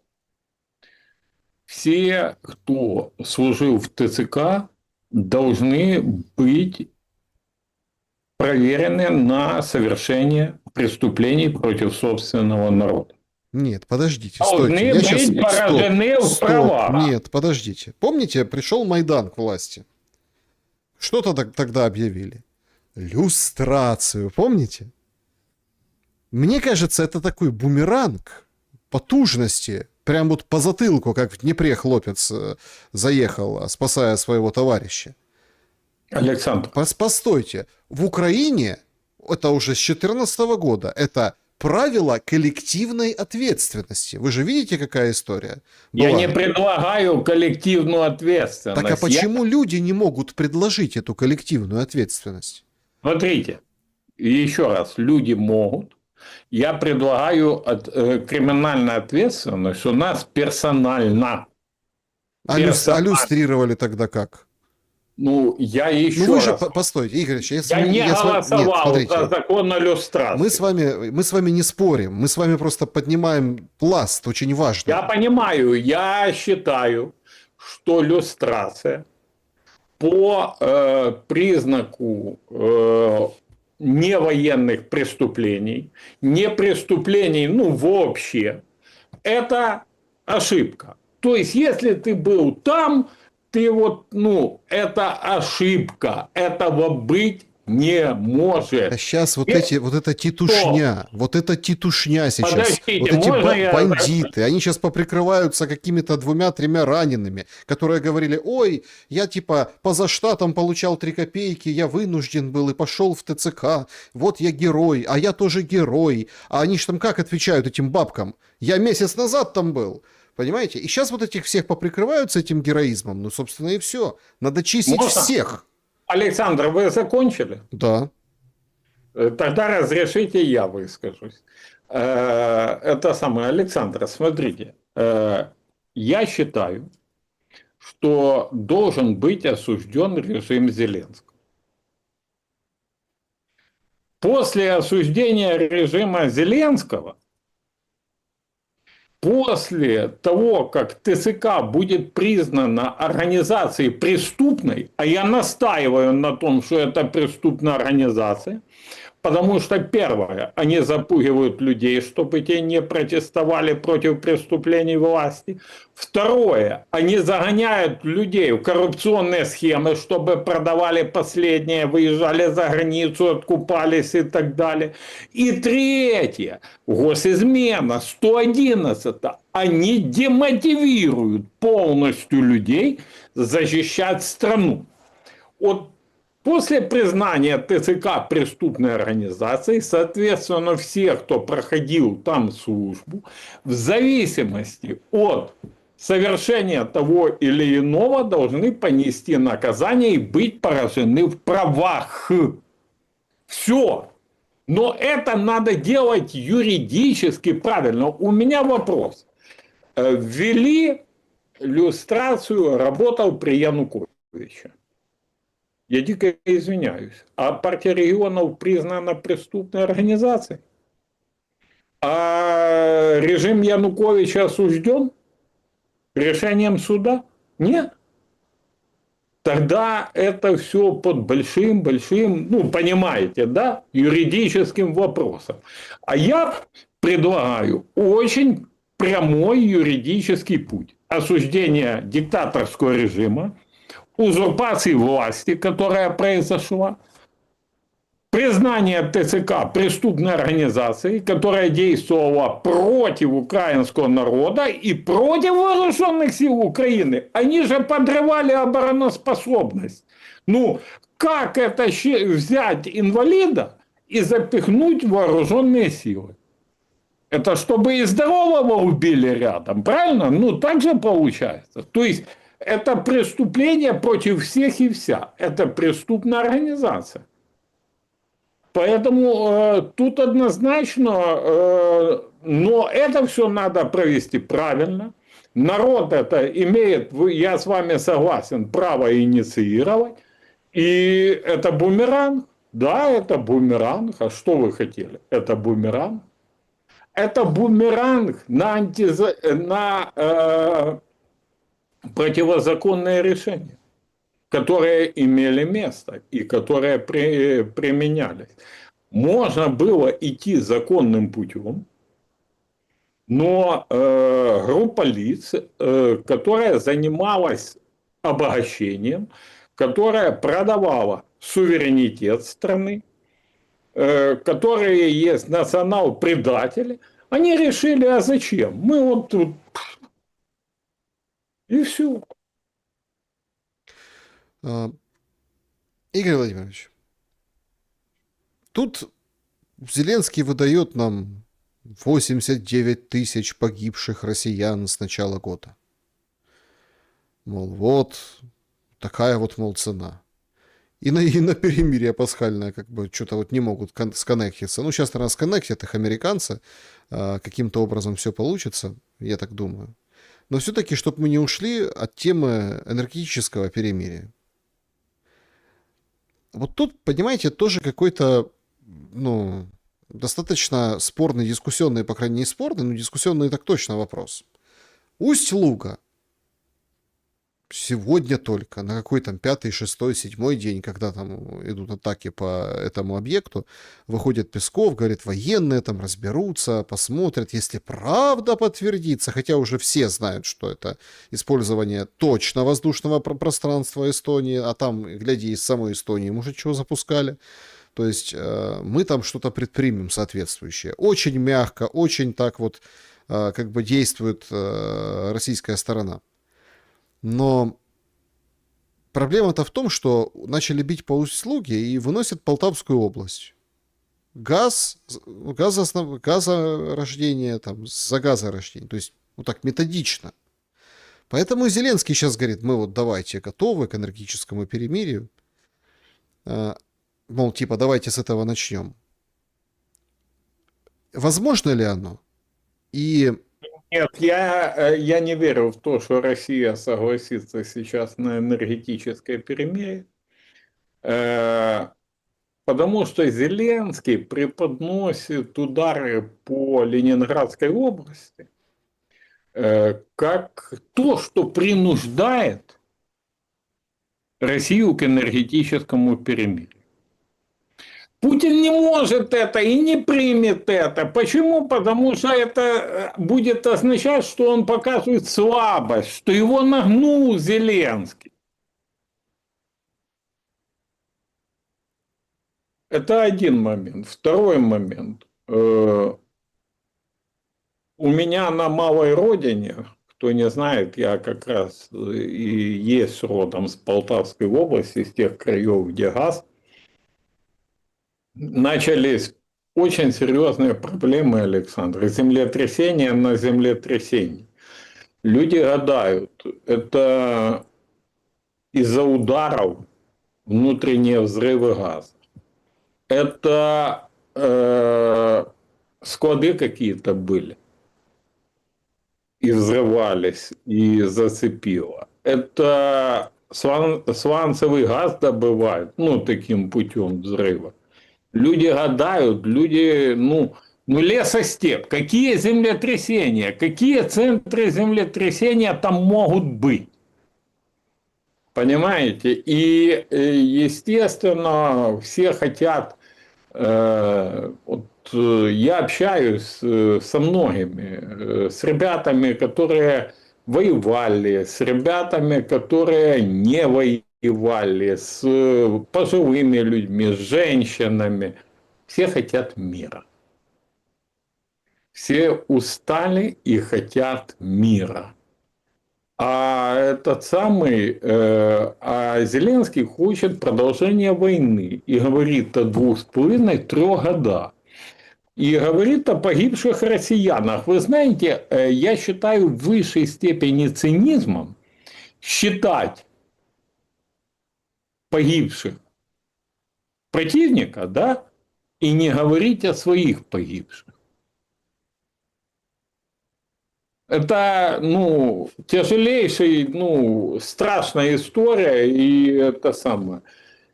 все, кто служил в ТЦК, должны быть проверены на совершение преступлений против собственного народа. Нет, подождите, должны стойте. быть поражены в правах. Нет, подождите. Помните, пришел Майдан к власти? Что-то тогда объявили. Люстрацию, помните? Мне кажется, это такой бумеранг потужности. Прям вот по затылку, как в Днепре хлопец заехал, спасая своего товарища. Александр. Постойте. В Украине, это уже с 2014 года, это правило коллективной ответственности. Вы же видите, какая история была? Я не предлагаю коллективную ответственность. Так а почему люди не могут предложить эту коллективную ответственность? Смотрите, еще раз, люди могут. Я предлагаю криминальную ответственность у нас персонально. А люстрировали тогда как? Ну, я еще вы раз... же, постойте, Игорь, я не голосовал за закон о люстрации. Мы с вами не спорим, мы с вами просто поднимаем пласт очень важный. Я понимаю, я считаю, что люстрация по признаку не военных преступлений, не преступлений, ну, вообще, это ошибка. То есть, если ты был там, ты вот, ну, это ошибка, этого быть не может. А сейчас вот эта титушня сейчас, Подождите, вот эти можно я... бандиты, они сейчас поприкрываются какими-то 2-3 ранеными, которые говорили, ой, я типа поза штатом получал 3 копейки, я вынужден был и пошел в ТЦК, вот я герой, а я тоже герой. А они же там как отвечают этим бабкам? Я месяц назад там был. Понимаете? И сейчас вот этих всех поприкрываются этим героизмом, ну, собственно, и все. Надо чистить Можно? всех. Александр, вы закончили? Да. Тогда разрешите, я выскажусь. Это самое, Александр, смотрите. Я считаю, что должен быть осужден режим Зеленского. После осуждения режима Зеленского, после того, как ТСК будет признана организацией преступной, а я настаиваю на том, что это преступная организация, потому что, первое, они запугивают людей, чтобы те не протестовали против преступлений власти. Второе, они загоняют людей в коррупционные схемы, чтобы продавали последнее, выезжали за границу, откупались и так далее. И третье, госизмена 111, они демотивируют полностью людей защищать страну. Вот после признания ТЦК преступной организацией, соответственно, все, кто проходил там службу, в зависимости от совершения того или иного, должны понести наказание и быть поражены в правах. Все. Но это надо делать юридически правильно. У меня вопрос. Ввели люстрацию, работал при Януковиче. Я дико извиняюсь. А партия регионов признана преступной организацией? А режим Януковича осужден решением суда? Нет. Тогда это все под большим-большим, ну, понимаете, да, юридическим вопросом. А я предлагаю очень прямой юридический путь. Осуждение диктаторского режима, узурпации власти, которая произошла, признание ТЦК преступной организацией, которая действовала против украинского народа и против вооруженных сил Украины. Они же подрывали обороноспособность. Ну, как это взять инвалида и запихнуть в вооруженные силы? Это чтобы и здорового убили рядом, правильно? Ну, так же получается. То есть, это преступление против всех и вся. Это преступная организация. Поэтому тут однозначно, но это все надо провести правильно. Народ это имеет, я с вами согласен, право инициировать. И это бумеранг. Да, это бумеранг. А что вы хотели? Это бумеранг. Это бумеранг на противозаконные решения, которые имели место и которые применялись. Можно было идти законным путем, но группа лиц, которая занималась обогащением, которая продавала суверенитет страны, которые есть национал-предатели, они решили, а зачем? Мы вот тут... И все. Игорь Владимирович, тут Зеленский выдает нам 89 тысяч погибших россиян с начала года. Мол, вот такая вот, мол, цена. И на перемирие пасхальное как бы что-то вот не могут сконнектиться. Ну, сейчас, наверное, сконнектят их американцы. Каким-то образом все получится, я так думаю. Но все-таки, чтобы мы не ушли от темы энергетического перемирия. Вот тут, понимаете, тоже какой-то, ну, достаточно спорный, дискуссионный, по крайней мере, спорный, но дискуссионный так точно вопрос. Усть-Луга. сегодня только, на какой там 5-й, 6-й, 7-й день, когда там идут атаки по этому объекту, выходит Песков, говорит, военные там разберутся, посмотрят, если правда подтвердится, хотя уже все знают, что это использование точно воздушного пространства Эстонии, а там, гляди, из самой Эстонии, может, чего запускали. То есть мы там что-то предпримем соответствующее. Очень мягко, очень так вот как бы действует российская сторона. Но проблема-то в том, что начали бить по услуге и выносят Полтавскую область. Газорождение, там, за газорождение. То есть, вот так методично. Поэтому Зеленский сейчас говорит, мы вот давайте готовы к энергетическому перемирию. Мол, типа, давайте с этого начнем. Возможно ли оно? И Нет, я не верю в то, что Россия согласится сейчас на энергетическое перемирие, потому что Зеленский преподносит удары по Ленинградской области как то, что принуждает Россию к энергетическому перемирию. Путин не может это и не примет это. Почему? Потому что это будет означать, что он показывает слабость, что его нагнул Зеленский. Это один момент. Второй момент. У меня на малой родине, кто не знает, я как раз и есть родом с Полтавской области, с тех краев, где газ, начались очень серьезные проблемы, Александр. Землетрясение на землетрясении. Люди гадают, это из-за ударов внутренние взрывы газа. Это склады какие-то были и взрывались, и зацепило. Это сланцевый газ добывают, ну, таким путем взрыва. Люди гадают, люди, ну лесостеп. Какие землетрясения, какие центры землетрясения там могут быть? Понимаете? И, естественно, все хотят... Вот я общаюсь со многими, с ребятами, которые воевали, с ребятами, которые не воевали, с пожилыми людьми, с женщинами. Все хотят мира. Все устали и хотят мира. А этот самый, а Зеленский хочет продолжения войны и говорит о 2,5-3 годах. И говорит о погибших россиянах. Вы знаете, я считаю в высшей степени цинизмом считать погибших противника, да, и не говорить о своих погибших. Это, тяжелейшая, страшная история, и это самое.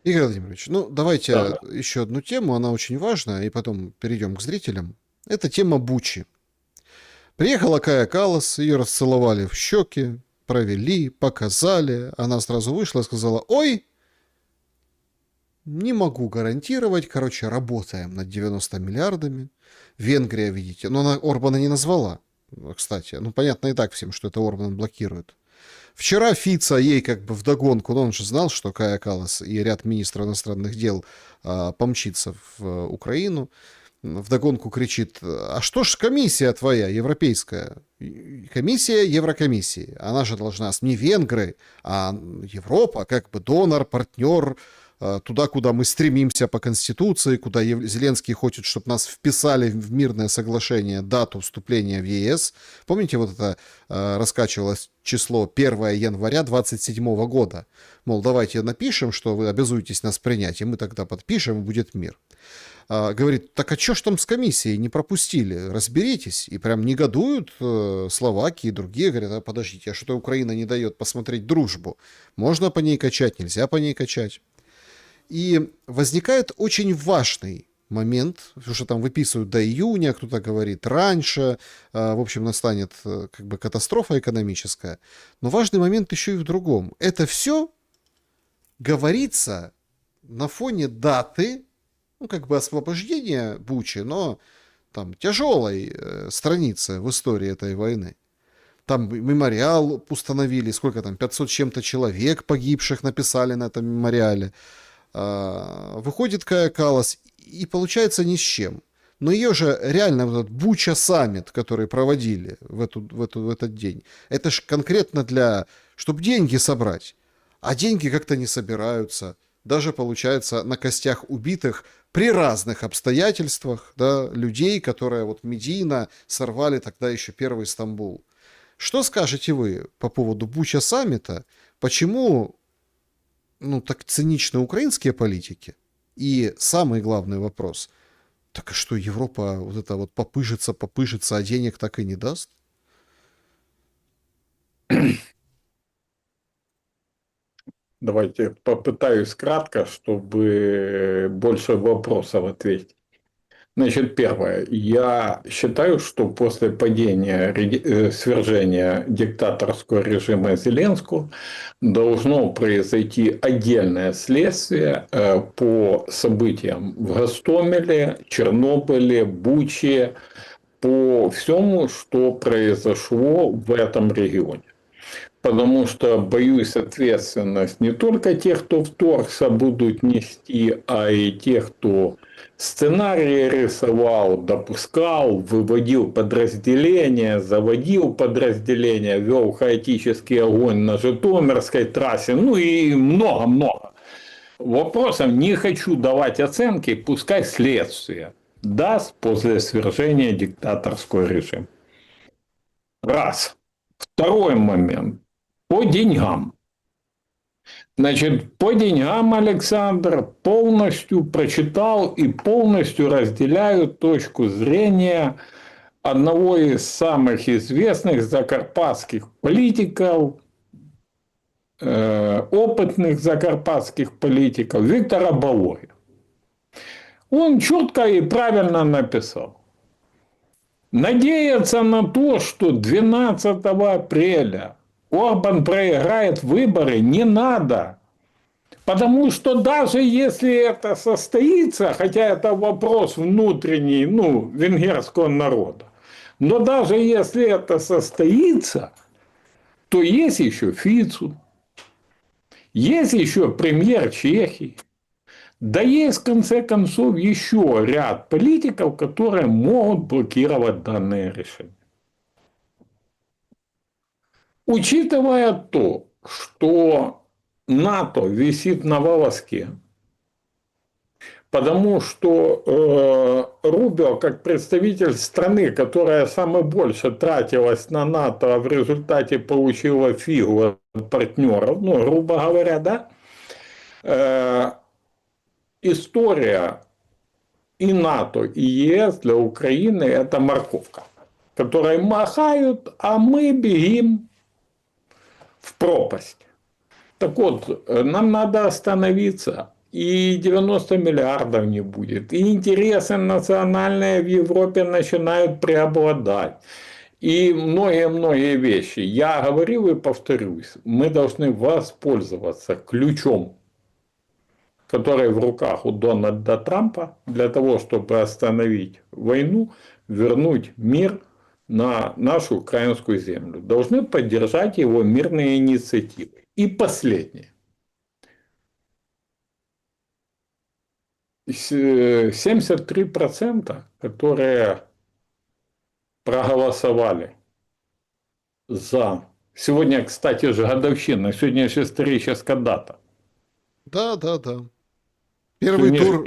Игорь Владимирович, давайте еще одну тему, она очень важная, и потом перейдем к зрителям. Это тема Бучи. Приехала Кая Каллас, ее расцеловали в щеки, провели, показали. Она сразу вышла и сказала, ой, не могу гарантировать, работаем над 90 миллиардами. Венгрия, видите, но она Орбана не назвала, кстати. Понятно и так всем, что это Орбан блокирует. Вчера Фица ей как бы вдогонку, но он же знал, что Кая Каллас и ряд министров иностранных дел помчится в Украину. Вдогонку кричит, а что ж комиссия твоя, европейская? Комиссия Еврокомиссии. Она же должна, не венгры, а Европа, как бы донор, партнер, туда, куда мы стремимся по Конституции, куда Зеленский хочет, чтобы нас вписали в мирное соглашение дату вступления в ЕС. Помните, вот это раскачивалось число 1 января 2027 года? Мол, давайте напишем, что вы обязуетесь нас принять, и мы тогда подпишем, и будет мир. Говорит, так а что ж там с комиссией не пропустили? Разберитесь. И прям негодуют Словакии и другие. Говорят, а подождите, а что-то Украина не дает посмотреть дружбу. Можно по ней качать, нельзя по ней качать. И возникает очень важный момент, потому что там выписывают до июня, кто-то говорит раньше, в общем, настанет как бы катастрофа экономическая. Но важный момент еще и в другом. Это все говорится на фоне даты, ну, как бы освобождения Бучи, но там тяжелой страницы в истории этой войны. Там мемориал установили, сколько там, 500 с чем-то человек погибших написали на этом мемориале. Выходит Кая Каллас и получается ни с чем. Но ее же реально вот этот Буча саммит, который проводили в этот день, это же конкретно для, чтобы деньги собрать. А деньги как-то не собираются. Даже, получается, на костях убитых при разных обстоятельствах, да, людей, которые вот медийно сорвали тогда еще первый Стамбул. Что скажете вы по поводу Буча саммита? Почему так циничны украинские политики? И самый главный вопрос. Так а что, Европа вот это вот попыжится, а денег так и не даст? Давайте попытаюсь кратко, чтобы больше вопросов ответить. Значит, первое. Я считаю, что после падения, свержения диктаторского режима Зеленского должно произойти отдельное следствие по событиям в Гостомеле, Чернобыле, Буче, по всему, что произошло в этом регионе. Потому что, боюсь, ответственность не только тех, кто вторгся, будут нести, а и тех, кто сценарии рисовал, допускал, выводил подразделения, заводил подразделения, вел хаотический огонь на Житомирской трассе, ну и много-много. Вопросов не хочу давать оценки, пускай следствие даст после свержения диктаторского режима. Раз. Второй момент. По деньгам. Значит, по деньгам, Александр, полностью прочитал и полностью разделяю точку зрения одного из самых известных закарпатских политиков, опытных закарпатских политиков, Виктора Балоги. Он четко и правильно написал. Надеяться на то, что 12 апреля Орбан проиграет выборы, не надо. Потому что даже если это состоится, хотя это вопрос внутренний, венгерского народа, но даже если это состоится, то есть еще Фицу, есть еще премьер Чехии, да есть, в конце концов, еще ряд политиков, которые могут блокировать данное решение. Учитывая то, что НАТО висит на волоске, потому что Рубио, как представитель страны, которая самое больше тратилась на НАТО, а в результате получила фигу от партнеров, грубо говоря, да, история и НАТО, и ЕС для Украины – это морковка, которой махают, а мы бегим в пропасть. Так вот, нам надо остановиться, и 90 миллиардов не будет, и интересы национальные в Европе начинают преобладать, и многие-многие вещи. Я говорил и повторюсь, мы должны воспользоваться ключом, который в руках у Дональда Трампа, для того, чтобы остановить войну, вернуть мир на нашу украинскую землю. Должны поддержать его мирные инициативы. И последнее. 73%, которые проголосовали за... Сегодня, кстати же, годовщина. Сегодня же историческая дата. Да. Первый тур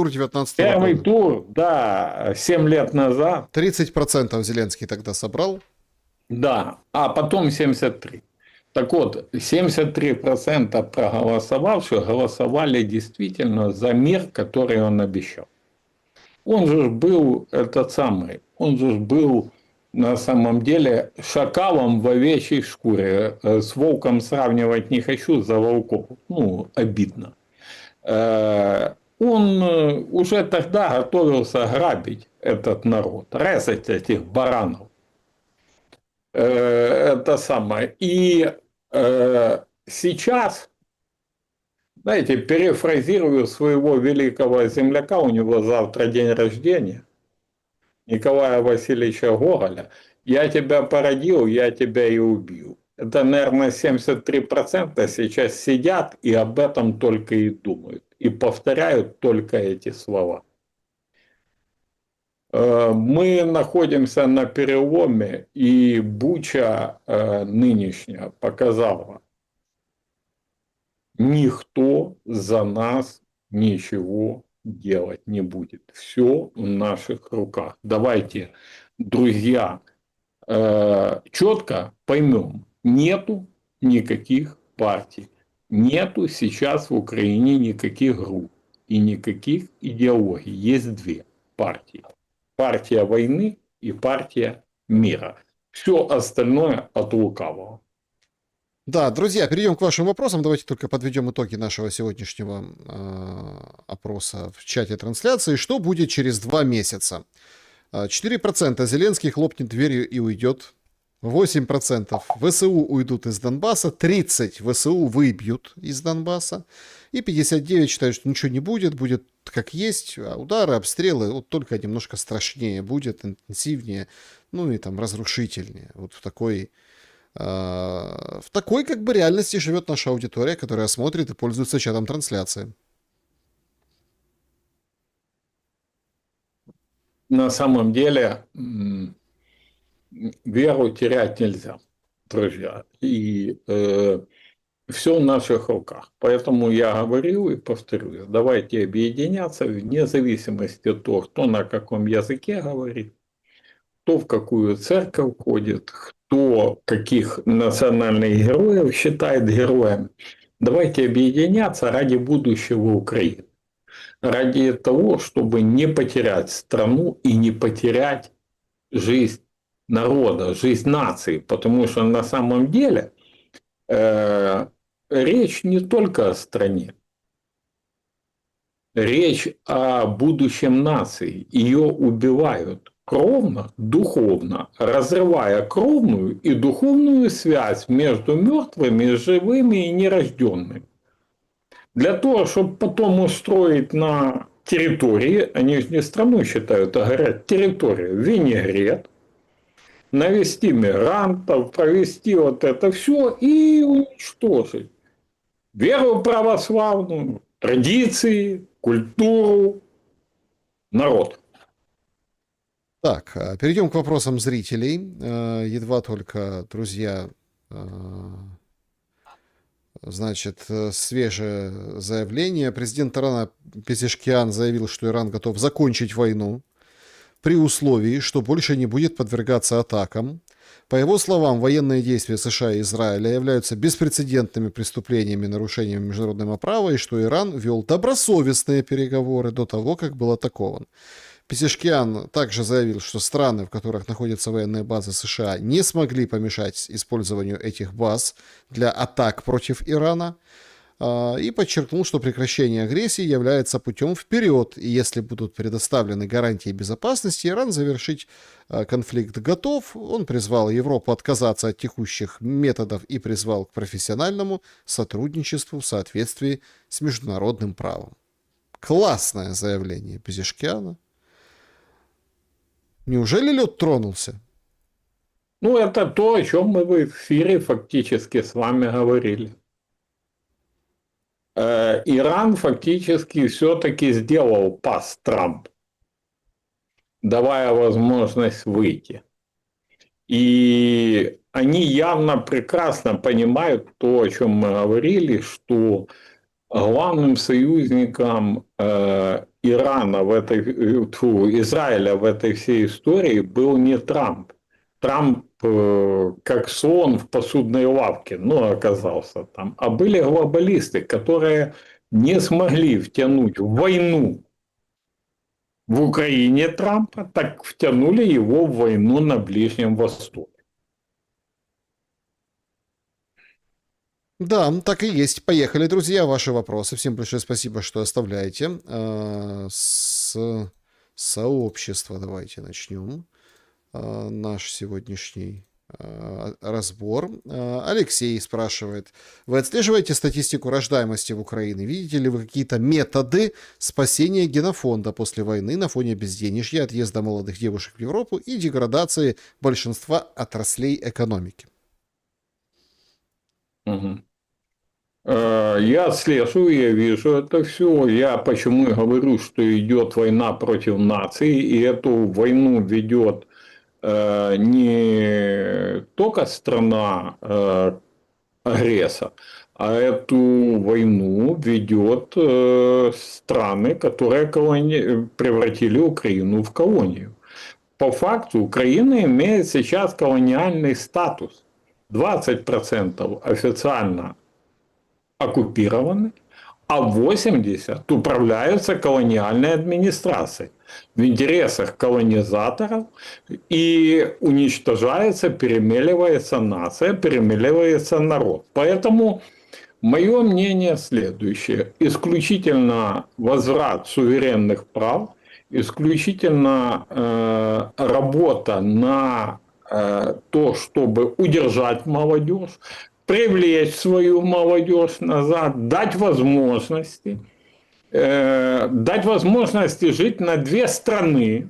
19-го Первый года. тур, да, 7 лет назад. 30% Зеленский тогда собрал. Да, а потом 73%. Так вот, 73% проголосовавших голосовали действительно за мир, который он обещал. Он же был он же был на самом деле шакалом в овечьей шкуре. С волком сравнивать не хочу, за волков, обидно. он уже тогда готовился грабить этот народ, резать этих баранов. Это самое. И сейчас, знаете, перефразирую своего великого земляка, у него завтра день рождения, Николая Васильевича Гоголя, я тебя породил, я тебя и убью. Это, наверное, 73% сейчас сидят и об этом только и думают. И повторяют только эти слова. Мы находимся на переломе, и Буча нынешняя показала, никто за нас ничего делать не будет. Все в наших руках. Давайте, друзья, четко поймем, нету никаких партий, нету сейчас в Украине никаких групп и никаких идеологий. Есть две партии. Партия войны и партия мира. Все остальное от лукавого. Да, друзья, перейдем к вашим вопросам. Давайте только подведем итоги нашего сегодняшнего опроса в чате трансляции. Что будет через 2 месяца? 4% Зеленский хлопнет дверью и уйдет. 8% ВСУ уйдут из Донбасса. 30% ВСУ выбьют из Донбасса. И 59% считают, что ничего не будет. Будет как есть. А удары, обстрелы, вот только немножко страшнее будет, интенсивнее, ну и там разрушительнее. Вот в такой как бы реальности живет наша аудитория, которая смотрит и пользуется чатом трансляции. На самом деле веру терять нельзя, друзья. И все в наших руках. Поэтому я говорил и повторюсь, давайте объединяться вне зависимости от того, кто на каком языке говорит, кто в какую церковь ходит, кто каких национальных героев считает героями. Давайте объединяться ради будущего Украины. Ради того, чтобы не потерять страну и не потерять жизнь народа, жизнь нации. Потому что на самом деле речь не только о стране. Речь о будущем нации. Ее убивают кровно, духовно, разрывая кровную и духовную связь между мертвыми, живыми и нерожденными. Для того, чтобы потом устроить на территории, они же не страну считают, а говорят территорию, винегрет, навести мигрантов, провести вот это все и уничтожить веру православную, традиции, культуру, народ. Так, перейдем к вопросам зрителей. Едва только, друзья, значит, свежее заявление. Президент Ирана Пезешкиан заявил, что Иран готов закончить войну при условии, что больше не будет подвергаться атакам. По его словам, военные действия США и Израиля являются беспрецедентными преступлениями и нарушениями международного права, и что Иран вел добросовестные переговоры до того, как был атакован. Пезешкиан также заявил, что страны, в которых находятся военные базы США, не смогли помешать использованию этих баз для атак против Ирана, и подчеркнул, что прекращение агрессии является путем вперед, и если будут предоставлены гарантии безопасности, Иран завершить конфликт готов. Он призвал Европу отказаться от текущих методов и призвал к профессиональному сотрудничеству в соответствии с международным правом. Классное заявление Пезешкиана. Неужели лед тронулся? Ну, это то, о чем мы в эфире фактически с вами говорили. Иран фактически все-таки сделал пас Трамп, давая возможность выйти. И они явно прекрасно понимают то, о чем мы говорили, что главным союзником Ирана Израиля в этой всей истории был не Трамп. Трамп как слон в посудной лавке, оказался там. А были глобалисты, которые не смогли втянуть в войну в Украине Трампа, так втянули его в войну на Ближнем Востоке. Да, так и есть. Поехали, друзья, ваши вопросы. Всем большое спасибо, что оставляете. С сообщества давайте начнем наш сегодняшний разбор. Алексей спрашивает: вы отслеживаете статистику рождаемости в Украине? Видите ли вы какие-то методы спасения генофонда после войны на фоне безденежья, отъезда молодых девушек в Европу и деградации большинства отраслей экономики? Мгм. Я отслеживаю, я вижу это все. Я почему и говорю, что идет война против нации, и эту войну ведет не только страна агрессор, а эту войну ведет страны, которые превратили Украину в колонию. По факту Украина имеет сейчас колониальный статус. 20% официально оккупированы, а 80% управляются колониальной администрацией в интересах колонизаторов, и уничтожается, перемеливается нация, перемеливается народ. Поэтому мое мнение следующее. Исключительно возврат суверенных прав, исключительно работа на то, чтобы удержать молодежь, привлечь свою молодежь назад, дать возможности жить на две страны.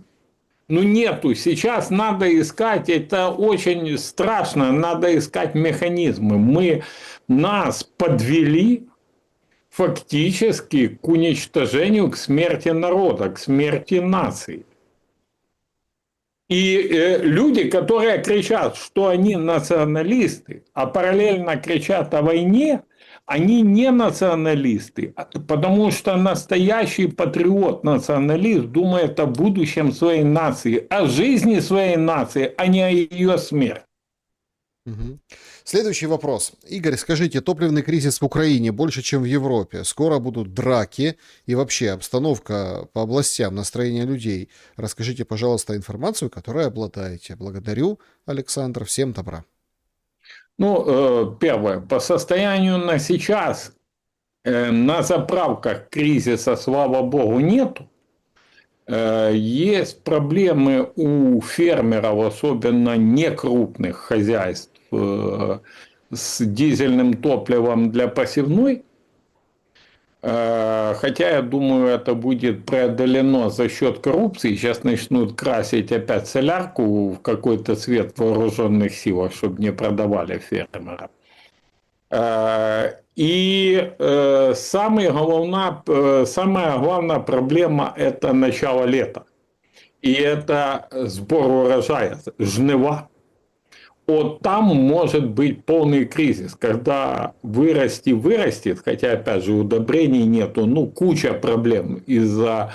Ну, нету. Сейчас надо искать, это очень страшно, надо искать механизмы. Нас подвели фактически к уничтожению, к смерти народа, к смерти нации. И люди, которые кричат, что они националисты, а параллельно кричат о войне, они не националисты, потому что настоящий патриот-националист думает о будущем своей нации, о жизни своей нации, а не о ее смерти. Мгм. Следующий вопрос. Игорь, скажите, топливный кризис в Украине больше, чем в Европе. Скоро будут драки и вообще обстановка по областям, настроение людей. Расскажите, пожалуйста, информацию, которой обладаете. Благодарю, Александр. Всем добра. Ну, первое. По состоянию на сейчас на заправках кризиса, слава богу, нету. Есть проблемы у фермеров, особенно некрупных хозяйств, с дизельным топливом для посевной. Хотя, я думаю, это будет преодолено за счет коррупции. Сейчас начнут красить опять солярку в какой-то цвет в вооруженных силах, чтобы не продавали фермерам. И самая главная проблема – это начало лета. И это сбор урожая, жнива. Вот там может быть полный кризис, когда вырастет, хотя, опять же, удобрений нету, ну, куча проблем из-за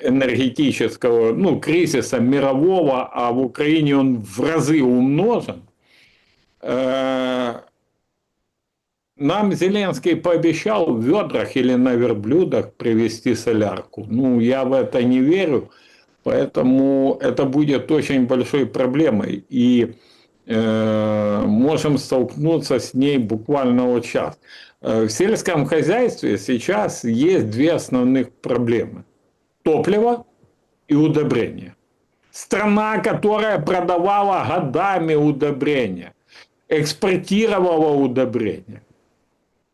энергетического, кризиса мирового, а в Украине он в разы умножен. Нам Зеленский пообещал в ведрах или на верблюдах привезти солярку. Ну, я в это не верю, поэтому это будет очень большой проблемой. И можем столкнуться с ней буквально вот сейчас. В сельском хозяйстве сейчас есть две основных проблемы. Топливо и удобрения. Страна, которая продавала годами удобрения, экспортировала удобрения.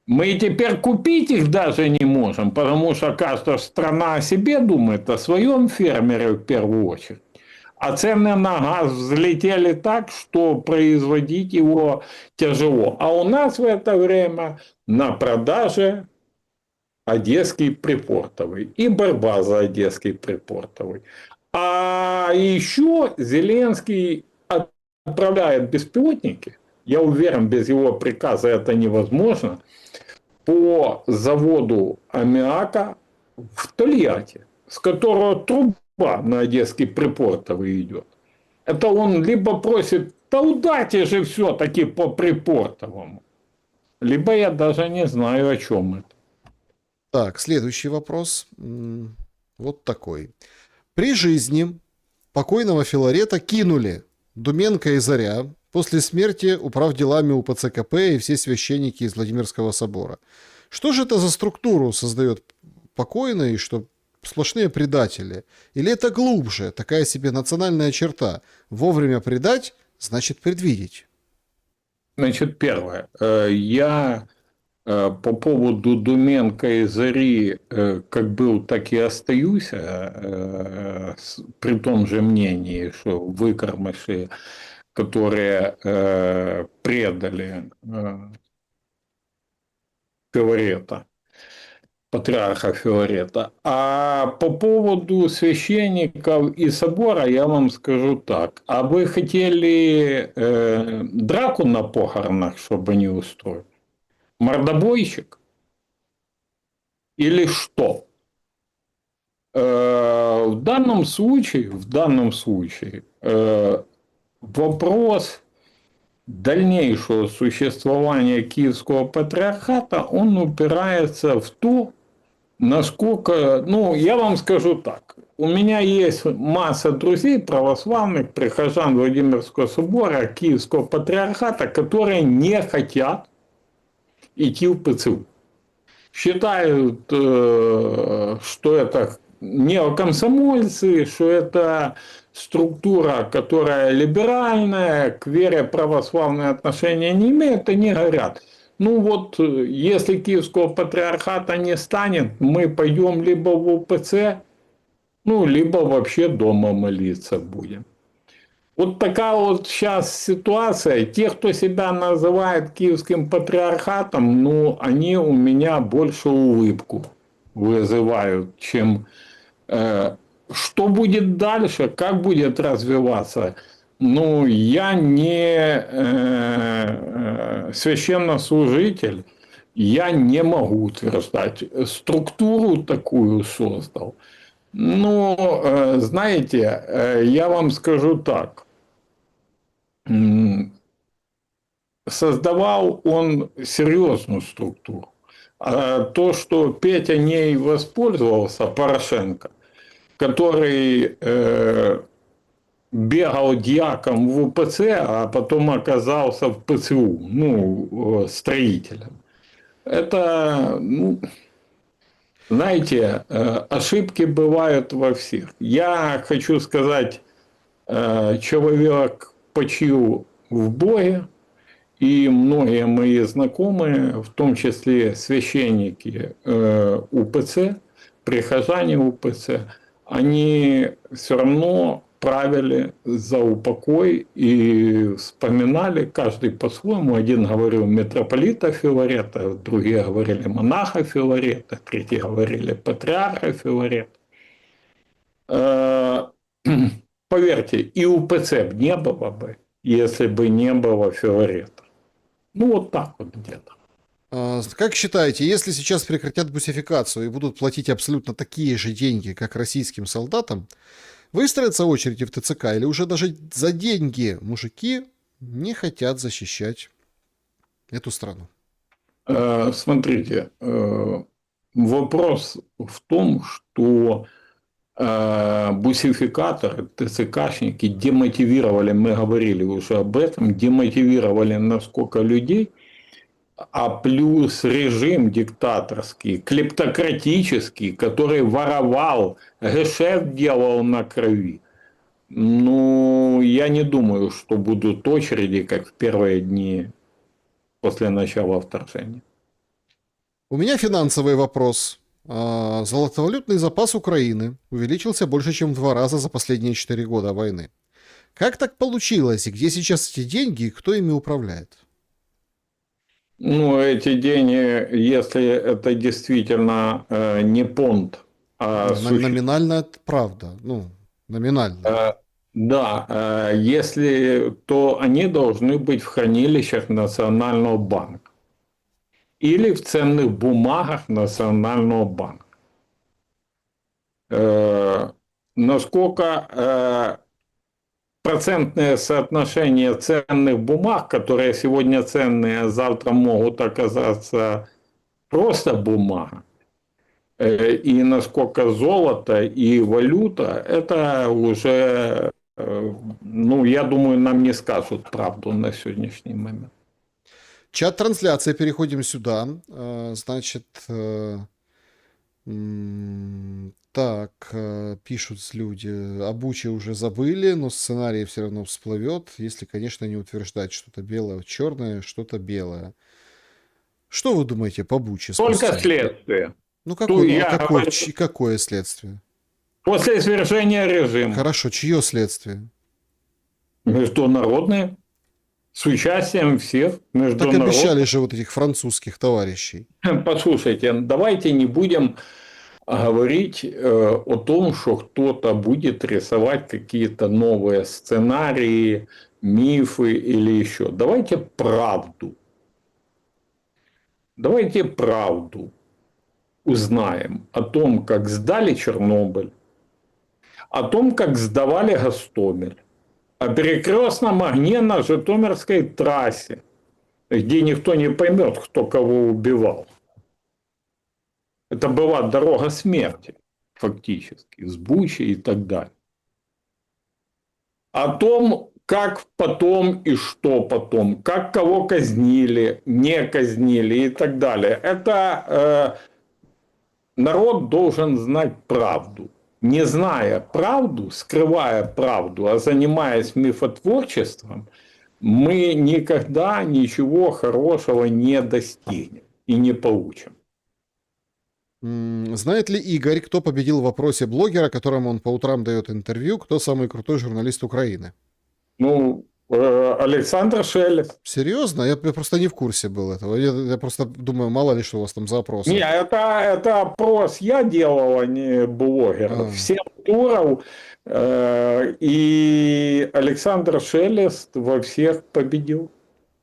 Мы теперь купить их даже не можем, потому что каждая страна о себе думает, о своем фермере в первую очередь. А цены на газ взлетели так, что производить его тяжело. А у нас в это время на продаже Одесский припортовый и борьба за Одесский припортовый. А еще Зеленский отправляет беспилотники. Я уверен, без его приказа это невозможно. По заводу аммиака в Тольятти, с которого труба на Одесский припортовый идет. Это он либо просит, да удайте же все-таки по припортовому, либо я даже не знаю, о чем это. Так, следующий вопрос. Вот такой. При жизни покойного Филарета кинули Думенко и Заря, После смерти управ делами УПЦ КП и все священники из Владимирского собора. Что же это за структуру создает покойный, что сплошные предатели? Или это глубже, такая себе национальная черта? Вовремя предать, значит предвидеть. Значит, первое. Я по поводу Думенко и Зари как был, так и остаюсь при том же мнении, что выкормыши, которые предали Филарета, патриарха Филарета. А по поводу священников и собора я вам скажу так. А вы хотели драку на похоронах, чтобы не устроить? Мордобойщик? Или что? В данном случае вопрос дальнейшего существования Киевского патриархата, он упирается в то, насколько, ну, я вам скажу так, у меня есть масса друзей православных, прихожан Владимирского собора, Киевского патриархата, которые не хотят идти в ПЦУ. Считают, что это неокомсомольцы, что это структура, которая либеральная, к вере православные отношения не имеет, они говорят, ну вот, если Киевского патриархата не станет, мы пойдем либо в УПЦ, ну, либо вообще дома молиться будем. Вот такая вот сейчас ситуация. Те, кто себя называет Киевским патриархатом, ну, они у меня больше улыбку вызывают, чем что будет дальше, как будет развиваться. Ну, я не священнослужитель, я не могу утверждать. Структуру такую создал. Ну, знаете, я вам скажу так. Создавал он серьезную структуру. А то, что Петя ней воспользовался, Порошенко, который бегал дьяком в УПЦ, а потом оказался в ПЦУ, ну, строителем. Это, ну, знаете, ошибки бывают во всех. Я хочу сказать, человек почил в Боге, и многие мои знакомые, в том числе священники УПЦ, прихожане УПЦ, они все равно правили за упокой и вспоминали, каждый по-своему. Один говорил митрополита Филарета, другие говорили монаха Филарета, третьи говорили патриарха Филарета. Поверьте, и УПЦ б не было бы, если бы не было Филарета. Ну, вот так вот где-то. Как считаете, если сейчас прекратят бусификацию и будут платить абсолютно такие же деньги, как российским солдатам, выстроятся очереди в ТЦК или уже даже за деньги мужики не хотят защищать эту страну? Смотрите, вопрос в том, что бусификаторы, ТЦКшники демотивировали, мы говорили уже об этом, демотивировали насколько людей, а плюс режим диктаторский, клептократический, который воровал, гешефт делал на крови. Ну, я не думаю, что будут очереди, как в первые дни после начала вторжения. У меня финансовый вопрос. Золотовалютный запас Украины увеличился больше, чем в 2 раза за последние 4 года войны. Как так получилось? И где сейчас эти деньги, и кто ими управляет? Ну, эти деньги, если это действительно не понт, а Номинально это правда. Ну, номинально. Да, если, то они должны быть в хранилищах Национального банка или в ценных бумагах Национального банка. Насколько процентное соотношение ценных бумаг, которые сегодня ценные, а завтра могут оказаться просто бумага, и насколько золото и валюта, это уже ну, я думаю, нам не скажут правду на сегодняшний момент. Чат трансляции, переходим сюда. Значит, так, пишут люди, о Буче уже забыли, но сценарий все равно всплывет, если, конечно, не утверждать что-то белое, черное, что-то белое. Что вы думаете по Буче Только спустя? следствие. Ну, Ту какое, ну, а я говорю, какое следствие? после свержения режима Хорошо, чье следствие? международное, с участием всех Так обещали международных. же вот этих французских товарищей. Послушайте, давайте не будем говорить о том, что кто-то будет рисовать какие-то новые сценарии, мифы или еще. Давайте правду. Давайте правду узнаем о том, как сдали Чернобыль, о том, как сдавали Гостомель, о перекрестном огне на Житомирской трассе, где никто не поймет, кто кого убивал. Это была дорога смерти, фактически, с Бучей и так далее. О том, как потом и что потом, как кого казнили, не казнили и так далее. Это народ должен знать правду. Не зная правду, скрывая правду, а занимаясь мифотворчеством, мы никогда ничего хорошего не достигнем и не получим. Знает ли Игорь, кто победил в вопросе блогера, которому он по утрам дает интервью, кто самый крутой журналист Украины? Ну, Александр Шелест. Серьезно? Я просто не в курсе был этого. Я просто думаю, мало ли что у вас там за опросы. Не, это опрос я делал, а не блогер. Всех туров и Александр Шелест во всех победил.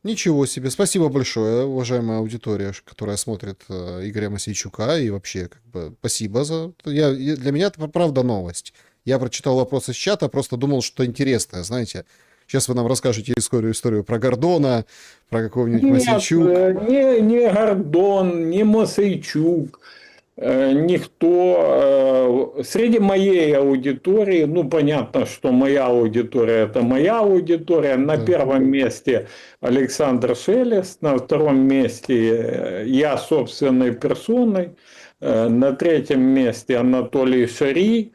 Ничего себе. Спасибо большое, уважаемая аудитория, которая смотрит Игоря Мосейчука. И вообще, как бы, спасибо за... Для меня это правда новость. Я прочитал вопросы с чата, просто думал, что интересное, знаете. Сейчас вы нам расскажете историю про Гордона, про какого-нибудь Мосейчук. Не Гордон, не Мосейчук. Никто среди моей аудитории, ну понятно, что моя аудитория это моя аудитория, на первом месте Александр Шелест, на втором месте я собственной персоной, на третьем месте Анатолий Шари,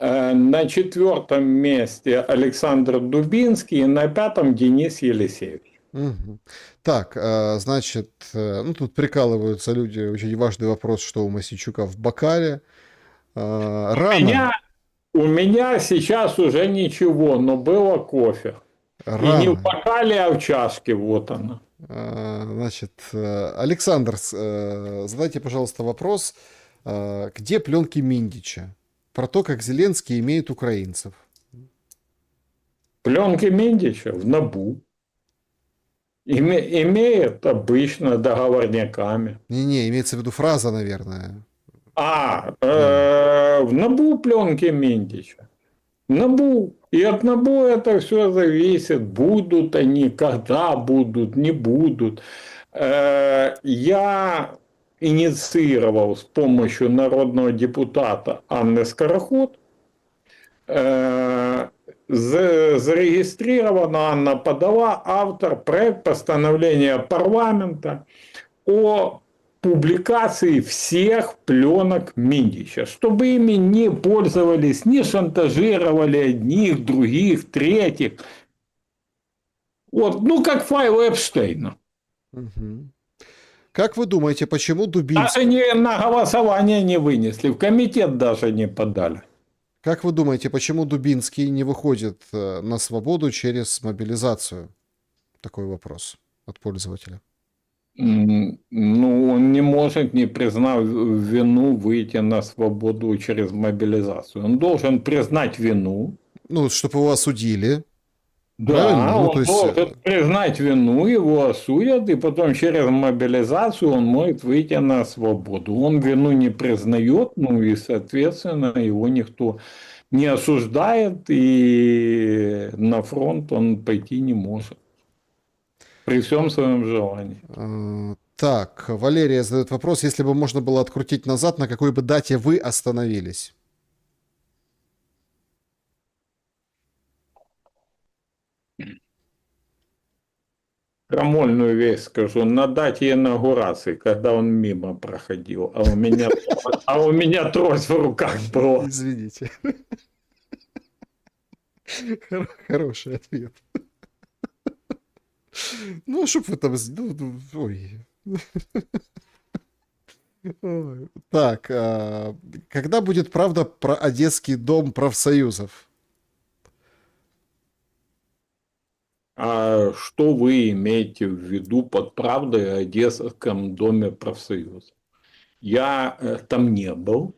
на четвертом месте Александр Дубинский и на пятом Денис Елисеевич. Угу. Так, значит, ну тут прикалываются люди, очень важный вопрос, что у Мосейчука в бокале. Рано. У меня сейчас уже ничего, но было кофе. Рано. И не в бокале, а в чашке, вот она. Значит, Александр, задайте, пожалуйста, вопрос, где пленки Миндича? Про то, как Зеленский имеет украинцев. Пленки Миндича в НАБУ. Имеет обычно договорняками. Не, имеется в виду фраза, наверное. В НАБУ пленки Миндича. НАБУ. И от НАБУ это все зависит. Будут они, когда будут, не будут. Я инициировал с помощью народного депутата Анны Скороход. Зарегистрирована, Анна подала, автор проект постановления парламента о публикации всех пленок Миндича, чтобы ими не пользовались, не шантажировали одних, других, третьих. Вот, ну, как файл Эпштейна. Угу. Как вы думаете, почему Дубинский... Даже на голосование не вынесли, в комитет даже не подали. Как вы думаете, почему Дубинский не выходит на свободу через мобилизацию? Такой вопрос от пользователя. Ну, он не может, не признав вину, выйти на свободу через мобилизацию. Он должен признать вину. Ну, чтобы его осудили. Да, правильно? он должен признать вину, его осудят, и потом через мобилизацию он может выйти на свободу. Он вину не признает, ну и, соответственно, его никто не осуждает, и на фронт он пойти не может. При всем своем желании. Так, Валерия задает вопрос, если бы можно было открутить назад, на какой бы дате вы остановились? крамольную вещь скажу. На дате инаугурации, когда он мимо проходил, а у меня трость в руках была. Извините. Хороший ответ. Ну, чтоб вы там... Ой. Так, когда будет правда про Одесский дом профсоюзов? А что вы имеете в виду под правдой о Одесском доме профсоюза? Я там не был,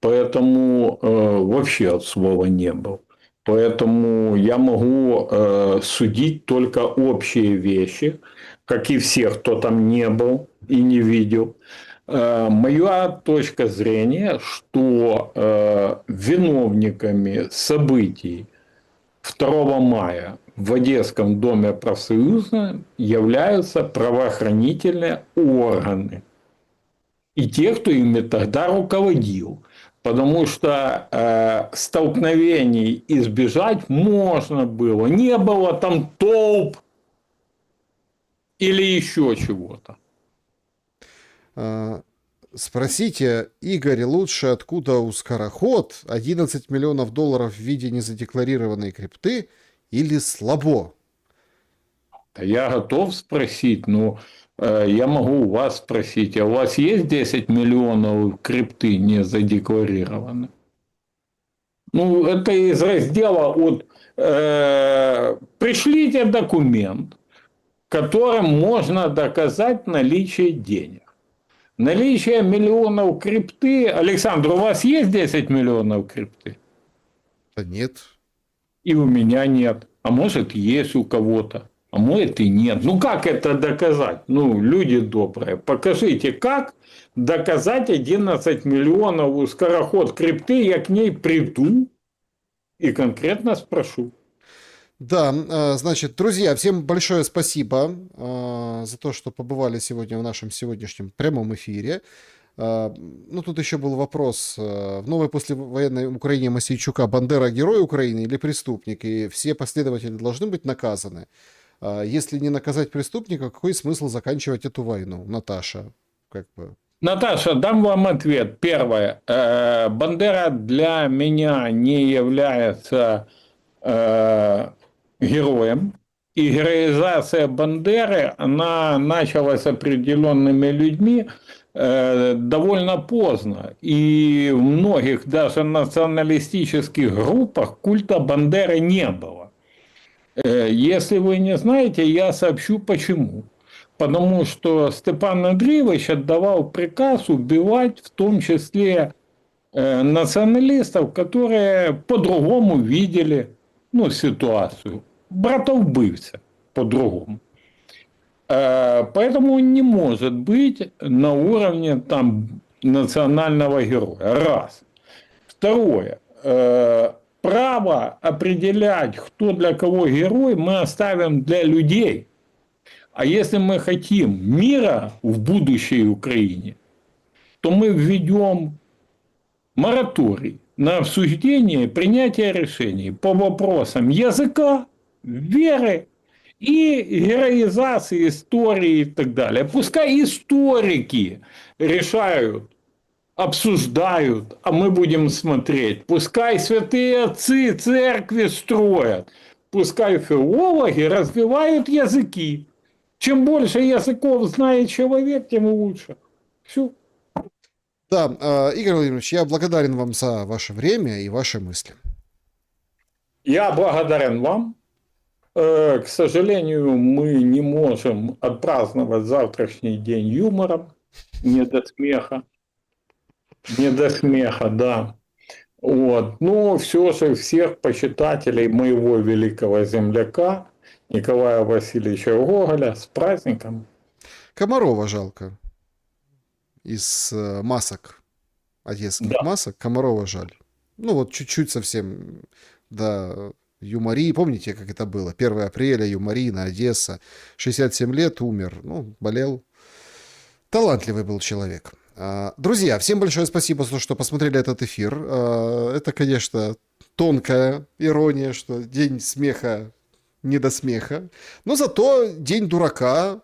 поэтому вообще от слова не был. Поэтому я могу судить только общие вещи, как и все, кто там не был и не видел. Моя точка зрения, что виновниками событий 2 мая в Одесском доме профсоюза являются правоохранительные органы. И те, кто ими тогда руководил. Потому что столкновений избежать можно было. Не было там толп или еще чего-то. Спросите, Игорь, лучше откуда у Скороход 11 миллионов долларов в виде незадекларированной крипты или слабо? Да я готов спросить, но я могу у вас спросить, а у вас есть 10 миллионов крипты не задекларированы? Ну, это из раздела от пришлите документ, которым можно доказать наличие денег. Наличие миллионов крипты. Александр, у вас есть 10 миллионов крипты? Да нет. И у меня нет. А может, есть у кого-то. А может и нет. Ну, как это доказать? Ну, люди добрые, покажите, как доказать 11 миллионов у Скороход крипты, я к ней приду и конкретно спрошу. Да, значит, друзья, всем большое спасибо за то, что побывали сегодня в нашем сегодняшнем прямом эфире. Ну, тут еще был вопрос. В новой послевоенной Украине Мосейчука Бандера герой Украины или преступник? И все последователи должны быть наказаны. Если не наказать преступника, какой смысл заканчивать эту войну? Наташа, как бы... Наташа, дам вам ответ. Первое. Бандера для меня не является героем. И героизация Бандеры, она началась определенными людьми довольно поздно. И в многих даже националистических группах культа Бандеры не было. Если вы не знаете, я сообщу почему. Потому что Степан Андреевич отдавал приказ убивать в том числе националистов, которые по-другому видели ситуацию. Братов-бывцев по-другому. Поэтому он не может быть на уровне там, национального героя. Раз. Второе. Право определять, кто для кого герой, мы оставим для людей. А если мы хотим мира в будущей Украине, то мы введем мораторий на обсуждение и принятие решений по вопросам языка, веры и героизации истории и так далее. Пускай историки решают, обсуждают, а мы будем смотреть. Пускай святые отцы церкви строят. Пускай филологи развивают языки. Чем больше языков знает человек, тем лучше. Все. Да, Игорь Владимирович, я благодарен вам за ваше время и ваши мысли. Я благодарен вам. К сожалению, мы не можем отпраздновать завтрашний день юмором. Не до смеха. Не до смеха, да. Вот. Но все же всех почитателей моего великого земляка Николая Васильевича Гоголя с праздником. Комарова жалко. Из масок, одесских масок, Комарова жаль. Ну вот чуть-чуть совсем до Юмории. Помните, как это было? 1 апреля, Юморина, Одесса. 67 лет, умер. Ну, болел. Талантливый был человек. Друзья, всем большое спасибо за то, что посмотрели этот эфир. Это, конечно, тонкая ирония, что день смеха Не до смеха. Но зато День дурака,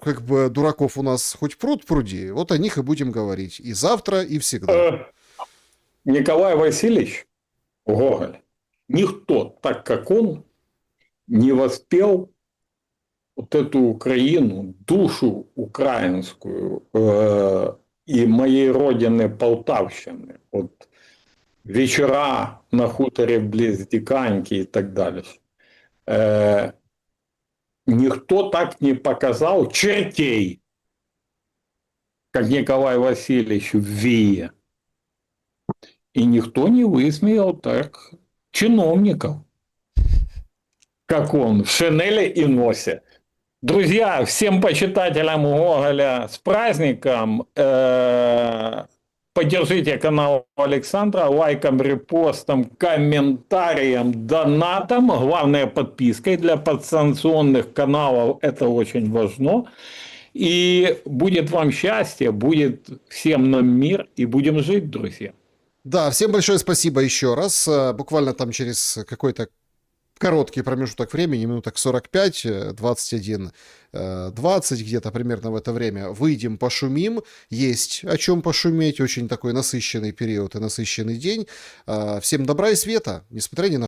как бы дураков у нас хоть пруд пруди, вот о них и будем говорить. И завтра, и всегда. Николай Васильевич Гоголь, никто так, как он, не воспел вот эту Украину, душу украинскую и моей родины Полтавщины. Вот вечера на хуторе близ Диканьки и так далее. Никто так не показал чертей, как Николай Васильевич в Вие. И никто не высмеял так чиновников, как он в шинели и носе. Друзья, всем почитателям Гоголя с праздником. Поддержите канал Александра лайком, репостом, комментарием, донатом. Главное, подпиской для подсанкционных каналов. Это очень важно. И будет вам счастье, будет всем нам мир. И будем жить, друзья. Да, всем большое спасибо еще раз. Буквально там через какой-то короткий промежуток времени, минуток 45, 21, 20 где-то примерно в это время, выйдем, пошумим. Есть о чем пошуметь. Очень такой насыщенный период и насыщенный день. Всем добра и света, несмотря ни на